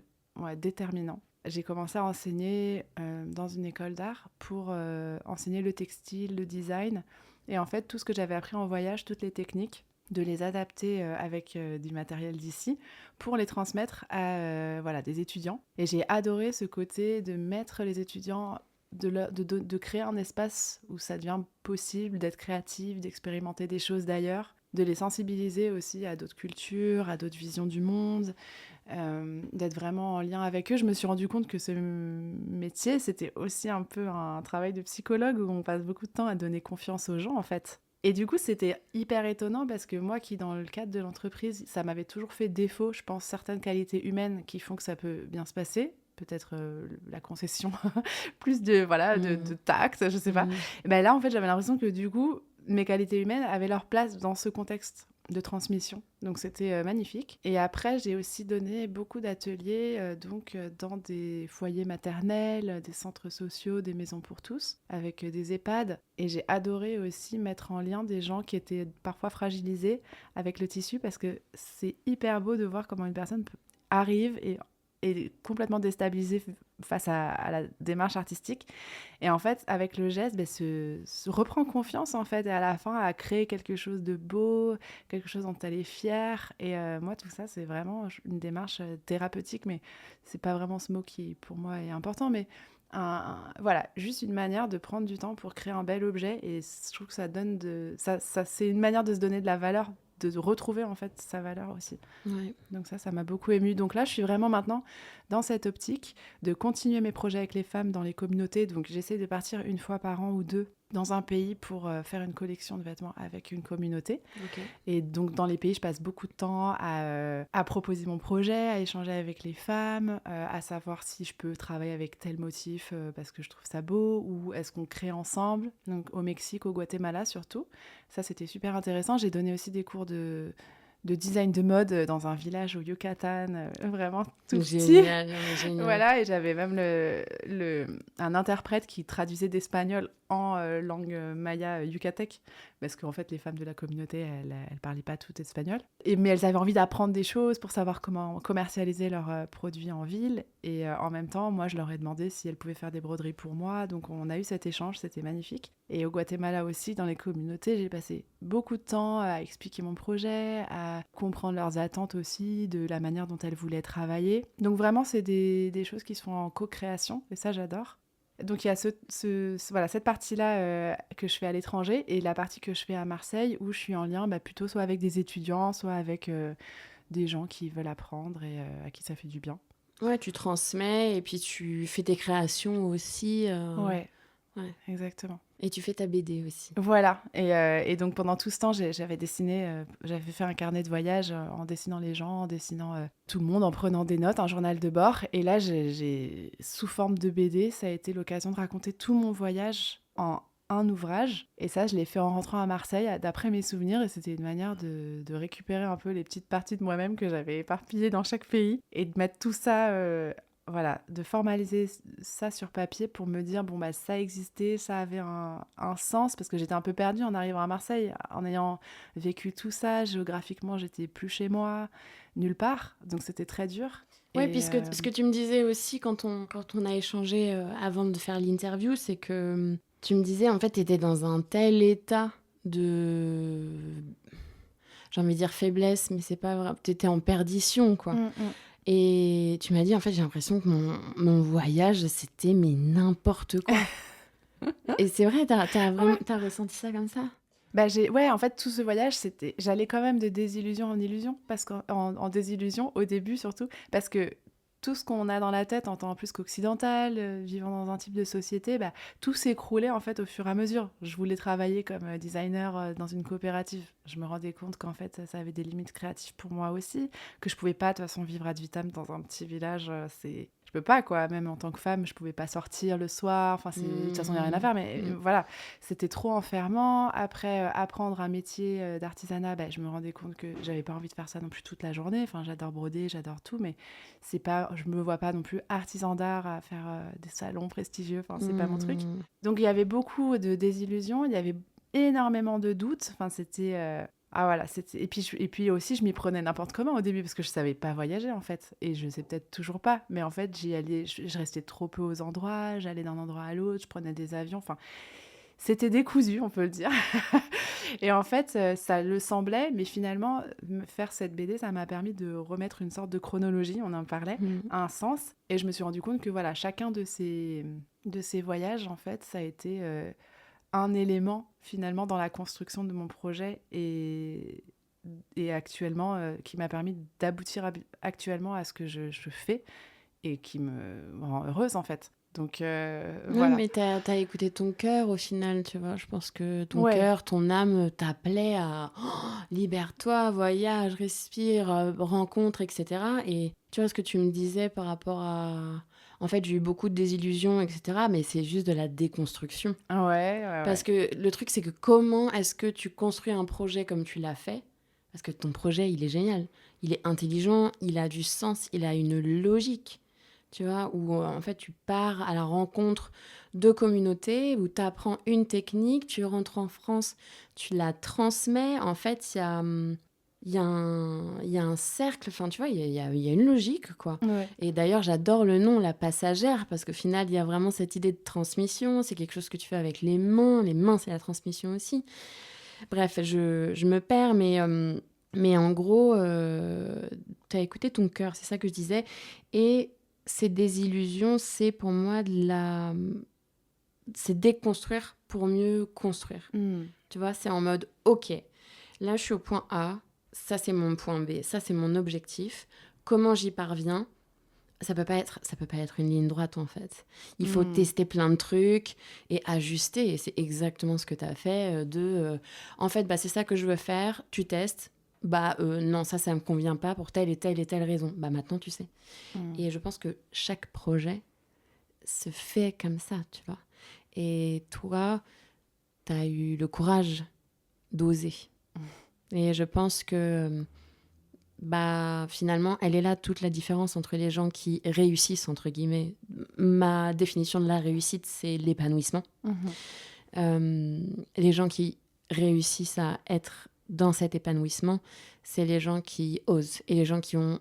Speaker 2: déterminant. J'ai commencé à enseigner dans une école d'art pour enseigner le textile, le design. Et en fait, tout ce que j'avais appris en voyage, toutes les techniques, de les adapter avec du matériel d'ici pour les transmettre à des étudiants. Et j'ai adoré ce côté de mettre les étudiants, de créer un espace où ça devient possible d'être créatif, d'expérimenter des choses d'ailleurs, de les sensibiliser aussi à d'autres cultures, à d'autres visions du monde, d'être vraiment en lien avec eux. Je me suis rendu compte que ce métier, c'était aussi un peu un travail de psychologue où on passe beaucoup de temps à donner confiance aux gens, en fait. Et du coup, c'était hyper étonnant parce que moi qui, dans le cadre de l'entreprise, ça m'avait toujours fait défaut, je pense, certaines qualités humaines qui font que ça peut bien se passer. Peut-être la concession, plus de tact, je sais pas. Et ben là, en fait, j'avais l'impression que du coup, mes qualités humaines avaient leur place dans ce contexte de transmission. Donc c'était magnifique. Et après, j'ai aussi donné beaucoup d'ateliers dans des foyers maternels, des centres sociaux, des maisons pour tous, avec des EHPAD. Et j'ai adoré aussi mettre en lien des gens qui étaient parfois fragilisés avec le tissu parce que c'est hyper beau de voir comment une personne arrive et est complètement déstabilisé face à la démarche artistique. Et en fait, avec le geste, se reprend confiance, en fait, et à la fin, à créer quelque chose de beau, quelque chose dont elle est fière. Et moi, tout ça, c'est vraiment une démarche thérapeutique, mais c'est pas vraiment ce mot qui, pour moi, est important, mais voilà, juste une manière de prendre du temps pour créer un bel objet. Et je trouve que ça donne c'est une manière de se donner de la valeur, de retrouver, en fait, sa valeur aussi.
Speaker 1: Ouais.
Speaker 2: Donc ça m'a beaucoup émue. Donc là, je suis vraiment maintenant dans cette optique de continuer mes projets avec les femmes dans les communautés. Donc j'essaie de partir une fois par an ou deux dans un pays pour faire une collection de vêtements avec une communauté.
Speaker 1: Ok.
Speaker 2: Et donc dans les pays, je passe beaucoup de temps à proposer mon projet, à échanger avec les femmes, à savoir si je peux travailler avec tel motif parce que je trouve ça beau, ou est-ce qu'on crée ensemble. Donc au Mexique, au Guatemala surtout. Ça, c'était super intéressant. J'ai donné aussi des cours de design de mode dans un village au Yucatan, vraiment tout petit.
Speaker 1: Génial, non, mais génial.
Speaker 2: Voilà, et j'avais même un interprète qui traduisait d'espagnol en langue maya yucatèque, parce qu'en fait, les femmes de la communauté, elles parlaient pas toutes espagnol. Mais elles avaient envie d'apprendre des choses pour savoir comment commercialiser leurs produits en ville. Et en même temps, moi, je leur ai demandé si elles pouvaient faire des broderies pour moi. Donc, on a eu cet échange, c'était magnifique. Et au Guatemala aussi, dans les communautés, j'ai passé beaucoup de temps à expliquer mon projet, à comprendre leurs attentes aussi, de la manière dont elles voulaient travailler. Donc vraiment, c'est des choses qui sont en co-création, et ça, j'adore. Donc il y a voilà, cette partie-là que je fais à l'étranger, et la partie que je fais à Marseille, où je suis en lien plutôt soit avec des étudiants, soit avec des gens qui veulent apprendre et à qui ça fait du bien.
Speaker 1: Ouais, tu transmets et puis tu fais tes créations aussi.
Speaker 2: Ouais,
Speaker 1: Ouais.
Speaker 2: exactement.
Speaker 1: Et tu fais ta BD aussi.
Speaker 2: Voilà, et donc pendant tout ce temps, j'avais dessiné, j'avais fait un carnet de voyage en dessinant les gens, en dessinant tout le monde, en prenant des notes, un journal de bord. Et là, sous forme de BD, ça a été l'occasion de raconter tout mon voyage en un ouvrage. Et ça, je l'ai fait en rentrant à Marseille, d'après mes souvenirs, et c'était une manière de récupérer un peu les petites parties de moi-même que j'avais éparpillées dans chaque pays, et de mettre tout ça... voilà, de formaliser ça sur papier pour me dire, bon, ça existait, ça avait un sens, parce que j'étais un peu perdue en arrivant à Marseille, en ayant vécu tout ça, géographiquement, j'étais plus chez moi, nulle part, donc c'était très dur.
Speaker 1: Oui, puis ce que tu me disais aussi quand on a échangé avant de faire l'interview, c'est que tu me disais, en fait, tu étais dans un tel état de... J'ai envie de dire faiblesse, mais c'est pas vrai, tu étais en perdition, quoi. Et tu m'as dit, en fait, j'ai l'impression que mon voyage, c'était mais n'importe quoi. Et c'est vrai, t'as ressenti ça comme ça?
Speaker 2: Ouais, en fait, tout ce voyage, j'allais quand même de désillusion en illusion, parce en désillusion, au début surtout, parce que tout ce qu'on a dans la tête en tant plus qu'occidental, vivant dans un type de société, tout s'écroulait en fait au fur et à mesure. Je voulais travailler comme designer dans une coopérative. Je me rendais compte qu'en fait, ça avait des limites créatives pour moi aussi, que je pouvais pas de toute façon vivre ad vitam dans un petit village. Je peux pas, quoi. Même en tant que femme, je pouvais pas sortir le soir. Enfin, de toute façon, il n'y a rien à faire, mais voilà, c'était trop enfermant. Après, apprendre un métier d'artisanat, je me rendais compte que j'avais pas envie de faire ça non plus toute la journée. Enfin, j'adore broder, j'adore tout, mais je me vois pas non plus artisan d'art à faire des salons prestigieux. Enfin, c'est pas mon truc. Donc, il y avait beaucoup de désillusions, il y avait énormément de doutes. Enfin, c'était... Ah voilà, et puis aussi, je m'y prenais n'importe comment au début, parce que je savais pas voyager, en fait. Et je sais peut-être toujours pas, mais en fait, j'y allais, je restais trop peu aux endroits, j'allais d'un endroit à l'autre, je prenais des avions, enfin... C'était décousu, on peut le dire. Et en fait, ça le semblait, mais finalement, faire cette BD, ça m'a permis de remettre une sorte de chronologie, on en parlait, un sens. Et je me suis rendu compte que voilà, chacun de ces voyages, en fait, ça a été un élément, finalement, dans la construction de mon projet et actuellement, qui m'a permis d'aboutir actuellement à ce que je fais et qui me rend heureuse, en fait. Donc, voilà.
Speaker 1: Non, mais t'as écouté ton cœur au final, tu vois. Je pense que ton cœur, ton âme t'appelait à libère-toi, voyage, respire, rencontre, etc. Et tu vois ce que tu me disais par rapport à... En fait, j'ai eu beaucoup de désillusions, etc. Mais c'est juste de la déconstruction.
Speaker 2: Ouais.
Speaker 1: Parce que le truc, c'est que comment est-ce que tu construis un projet comme tu l'as fait ? Parce que ton projet, il est génial. Il est intelligent, il a du sens, il a une logique. Tu vois, où en fait tu pars à la rencontre de communautés, où tu apprends une technique, tu rentres en France, tu la transmets. En fait, il y a il y a un cercle, enfin, tu vois, il y a une logique, quoi.
Speaker 2: Ouais.
Speaker 1: Et d'ailleurs, j'adore le nom, la passagère, parce qu'au final, il y a vraiment cette idée de transmission. C'est quelque chose que tu fais avec les mains. Les mains, c'est la transmission aussi. Bref, je me perds, mais en gros, tu as écouté ton cœur, c'est ça que je disais. Et ces désillusions, c'est pour moi c'est déconstruire pour mieux construire.
Speaker 2: Mm.
Speaker 1: Tu vois, c'est en mode, ok, là je suis au point A, ça c'est mon point B, ça c'est mon objectif. Comment j'y parviens? Ça peut pas être une ligne droite en fait. Il faut tester plein de trucs et ajuster. Et c'est exactement ce que tu as fait. En fait, bah, c'est ça que je veux faire. Tu testes. Bah non, ça me convient pas pour telle et telle et telle raison. Bah maintenant tu sais.
Speaker 2: Mm.
Speaker 1: Et je pense que chaque projet se fait comme ça, tu vois. Et toi, tu as eu le courage d'oser. Et je pense que bah finalement, elle est là toute la différence entre les gens qui réussissent, entre guillemets. Ma définition de la réussite, c'est l'épanouissement.
Speaker 2: Mhm.
Speaker 1: Les gens qui réussissent à être dans cet épanouissement, c'est les gens qui osent et les gens qui ont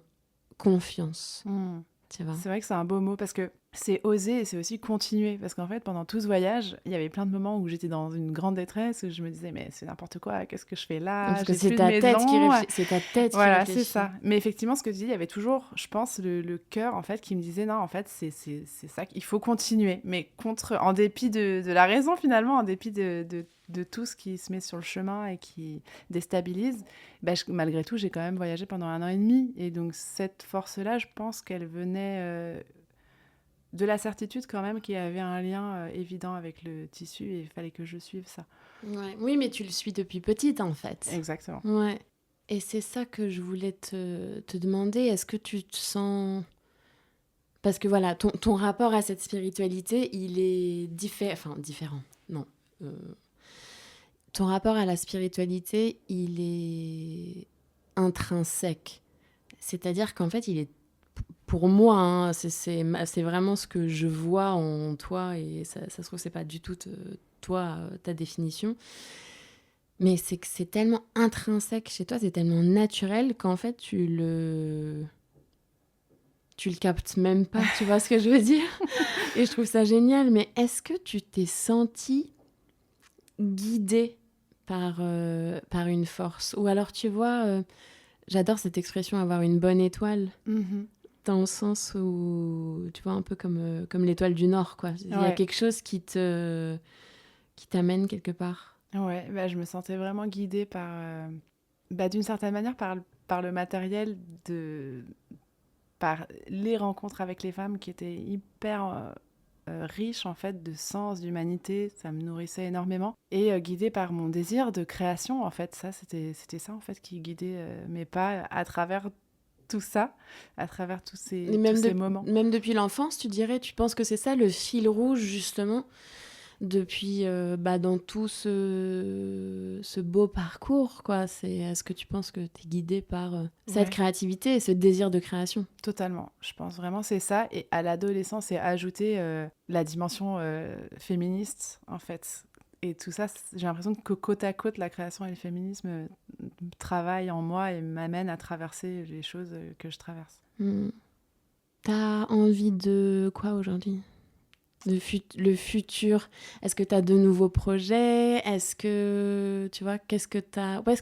Speaker 1: confiance,
Speaker 2: Mm.
Speaker 1: tu vois.
Speaker 2: C'est vrai que c'est un beau mot parce que c'est oser et c'est aussi continuer. Parce qu'en fait, pendant tout ce voyage, il y avait plein de moments où j'étais dans une grande détresse, où je me disais, mais c'est n'importe quoi, qu'est-ce que je fais là?
Speaker 1: Parce que
Speaker 2: J'ai plus de maison.
Speaker 1: c'est ta tête qui
Speaker 2: Voilà, c'est
Speaker 1: réfléchit.
Speaker 2: ça. Mais effectivement, ce que tu dis, il y avait toujours, je pense, le cœur, en fait, qui me disait, non, en fait, c'est ça, il faut continuer. Mais en dépit de la raison, finalement, en dépit de tout ce qui se met sur le chemin et qui déstabilise, bah, malgré tout, j'ai quand même voyagé pendant 1 an et demi. Et donc, cette force-là, je pense qu'elle venait de la certitude quand même qu'il y avait un lien évident avec le tissu et il fallait que je suive ça.
Speaker 1: Ouais. Oui, mais tu le suis depuis petite, en fait.
Speaker 2: Exactement.
Speaker 1: Ouais. Et c'est ça que je voulais te demander. Est-ce que tu te sens... Parce que voilà, ton rapport à cette spiritualité, il est différent. Non. Euh, Ton rapport à la spiritualité, il est intrinsèque. C'est-à-dire qu'en fait, il est pour moi, hein, c'est vraiment ce que je vois en toi, et ça se trouve, c'est pas du tout toi, ta définition. Mais c'est que c'est tellement intrinsèque chez toi, c'est tellement naturel qu'en fait, tu le captes même pas, tu vois ce que je veux dire? Et je trouve ça génial, mais est-ce que tu t'es sentie guidée par une force? Ou alors, tu vois, j'adore cette expression, avoir une bonne étoile,
Speaker 2: Mhm.
Speaker 1: dans le sens où, tu vois, un peu comme l'étoile du Nord, quoi. Il y a
Speaker 2: Ouais.
Speaker 1: quelque chose qui t'amène quelque part.
Speaker 2: Ouais, bah, je me sentais vraiment guidée bah, d'une certaine manière, par le matériel, par les rencontres avec les femmes qui étaient hyper riches en fait de sens, d'humanité. Ça me nourrissait énormément. Et guidée par mon désir de création, en fait. C'était ça, en fait, qui guidait mes pas à travers tout ça, à travers
Speaker 1: Et
Speaker 2: tous ces moments.
Speaker 1: même depuis l'enfance, tu dirais, tu penses que c'est ça le fil rouge, justement, depuis bah, dans tout ce beau parcours, quoi. Est-ce que tu penses que tu es guidée par cette
Speaker 2: Ouais.
Speaker 1: créativité et ce désir de création?
Speaker 2: Totalement. Je pense vraiment c'est ça. Et à l'adolescence, c'est ajouter la dimension féministe, en fait. Et tout ça, j'ai l'impression que côte à côte, la création et le féminisme travaillent en moi et m'amènent à traverser les choses que je traverse.
Speaker 1: T'as envie de quoi aujourd'hui? Le futur, est-ce que tu as de nouveaux projets? Est-ce que, tu vois, où est-ce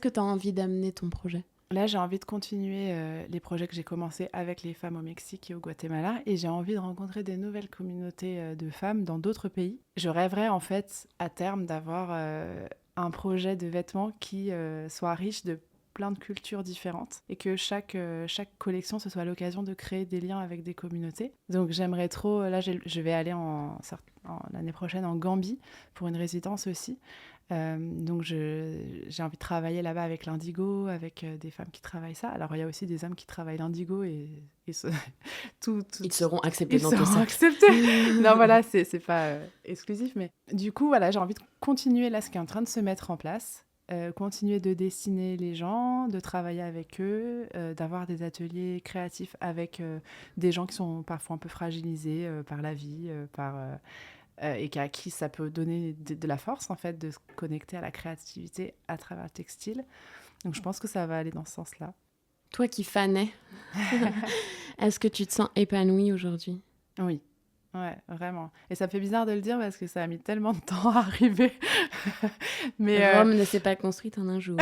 Speaker 1: que tu as envie d'amener ton projet?
Speaker 2: Là, j'ai envie de continuer les projets que j'ai commencés avec les femmes au Mexique et au Guatemala et j'ai envie de rencontrer des nouvelles communautés de femmes dans d'autres pays. Je rêverais en fait à terme d'avoir un projet de vêtements qui soit riche de plein de cultures différentes et que chaque collection ce soit l'occasion de créer des liens avec des communautés. Donc j'aimerais trop, là je vais aller l'année prochaine en Gambie pour une résidence aussi. Donc j'ai envie de travailler là-bas avec l'indigo, avec des femmes qui travaillent ça. Alors il y a aussi des hommes qui travaillent l'indigo et
Speaker 1: Ils seront acceptés
Speaker 2: ils
Speaker 1: dans ton
Speaker 2: seront
Speaker 1: cercle.
Speaker 2: acceptés. Non voilà, c'est pas exclusif, mais du coup voilà, j'ai envie de continuer là ce qui est en train de se mettre en place. Continuer de dessiner les gens, de travailler avec eux, d'avoir des ateliers créatifs avec des gens qui sont parfois un peu fragilisés par la vie, et à qui ça peut donner de la force en fait de se connecter à la créativité à travers le textile. Donc je pense que ça va aller dans ce sens-là.
Speaker 1: Toi qui fanais, est-ce que tu te sens épanouie aujourd'hui?
Speaker 2: Oui, ouais, vraiment. Et ça me fait bizarre de le dire parce que ça a mis tellement de temps à arriver. Mais
Speaker 1: Rome ne s'est pas construite en un jour.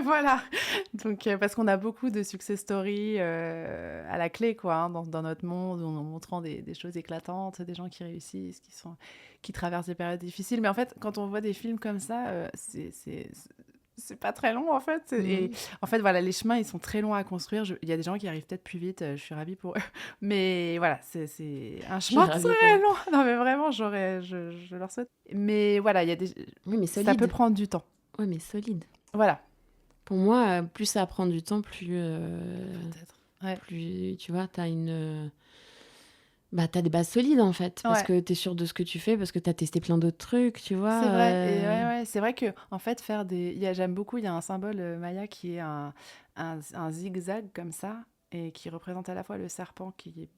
Speaker 2: voilà. Donc, parce qu'on a beaucoup de success stories à la clé, quoi, hein, dans notre monde, en montrant des choses éclatantes, des gens qui réussissent, qui traversent des périodes difficiles. Mais en fait, quand on voit des films comme ça, c'est pas très long, en fait. Et en fait, voilà, les chemins, ils sont très longs à construire. Il y a des gens qui arrivent peut-être plus vite. Je suis ravie pour eux. Mais voilà, c'est un chemin très long. Non, mais vraiment, je leur souhaite. Mais voilà, il y a des...
Speaker 1: Oui, mais solide.
Speaker 2: Ça peut prendre du temps.
Speaker 1: Oui, mais solide.
Speaker 2: Voilà.
Speaker 1: Pour moi, plus ça prend du temps, plus...
Speaker 2: Peut-être. Ouais.
Speaker 1: Plus, tu vois, t'as une... Bah, t'as des bases solides, en fait, parce que t'es sûre de ce que tu fais, parce que t'as testé plein d'autres trucs, tu vois.
Speaker 2: C'est vrai, et ouais, c'est vrai que, en fait, faire des... J'aime beaucoup, il y a un symbole maya qui est un zigzag comme ça, et qui représente à la fois le serpent, qui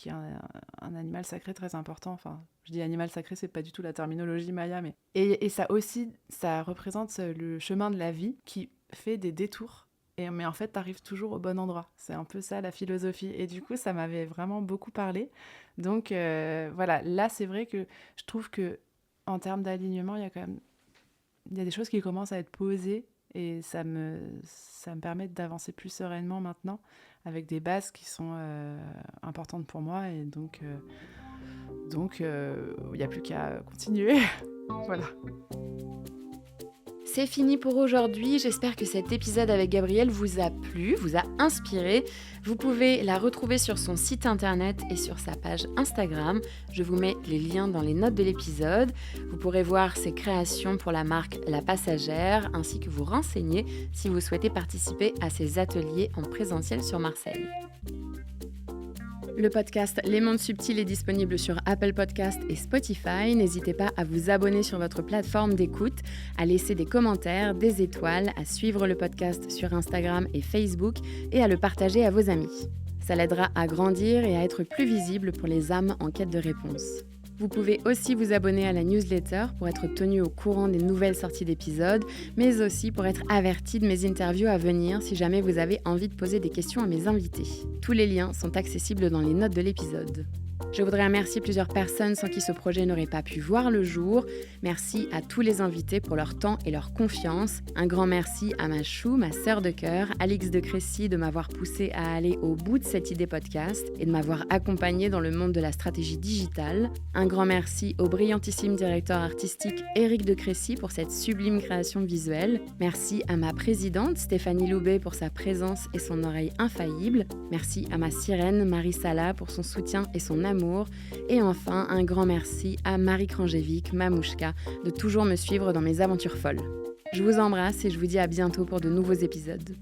Speaker 2: est un animal sacré très important. Enfin, je dis animal sacré, c'est pas du tout la terminologie maya, mais... Et ça aussi, ça représente le chemin de la vie, qui fait des détours. Mais en fait, t'arrives toujours au bon endroit. C'est un peu ça, la philosophie. Et du coup, ça m'avait vraiment beaucoup parlé. Donc, voilà. Là, c'est vrai que je trouve que en termes d'alignement, il y a des choses qui commencent à être posées. Et ça me permet d'avancer plus sereinement maintenant, avec des bases qui sont importantes pour moi. Et donc, il n'y a plus qu'à continuer. Voilà.
Speaker 1: C'est fini pour aujourd'hui. J'espère que cet épisode avec Gabrielle vous a plu, vous a inspiré. Vous pouvez la retrouver sur son site internet et sur sa page Instagram. Je vous mets les liens dans les notes de l'épisode. Vous pourrez voir ses créations pour la marque La Passagère, ainsi que vous renseigner si vous souhaitez participer à ses ateliers en présentiel sur Marseille. Le podcast Les Mondes Subtils est disponible sur Apple Podcast et Spotify. N'hésitez pas à vous abonner sur votre plateforme d'écoute, à laisser des commentaires, des étoiles, à suivre le podcast sur Instagram et Facebook et à le partager à vos amis. Ça l'aidera à grandir et à être plus visible pour les âmes en quête de réponses. Vous pouvez aussi vous abonner à la newsletter pour être tenu au courant des nouvelles sorties d'épisodes, mais aussi pour être averti de mes interviews à venir si jamais vous avez envie de poser des questions à mes invités. Tous les liens sont accessibles dans les notes de l'épisode. Je voudrais remercier plusieurs personnes sans qui ce projet n'aurait pas pu voir le jour. Merci à tous les invités pour leur temps et leur confiance. Un grand merci à ma chou, ma sœur de cœur, Alix de Crécy, de m'avoir poussé à aller au bout de cette idée podcast et de m'avoir accompagnée dans le monde de la stratégie digitale. Un grand merci au brillantissime directeur artistique Éric de Crécy pour cette sublime création visuelle. Merci à ma présidente Stéphanie Loubet pour sa présence et son oreille infaillible. Merci à ma sirène Marie Sala pour son soutien et son amour. Et enfin, un grand merci à Marie Krangévic, Mamouchka, de toujours me suivre dans mes aventures folles. Je vous embrasse et je vous dis à bientôt pour de nouveaux épisodes.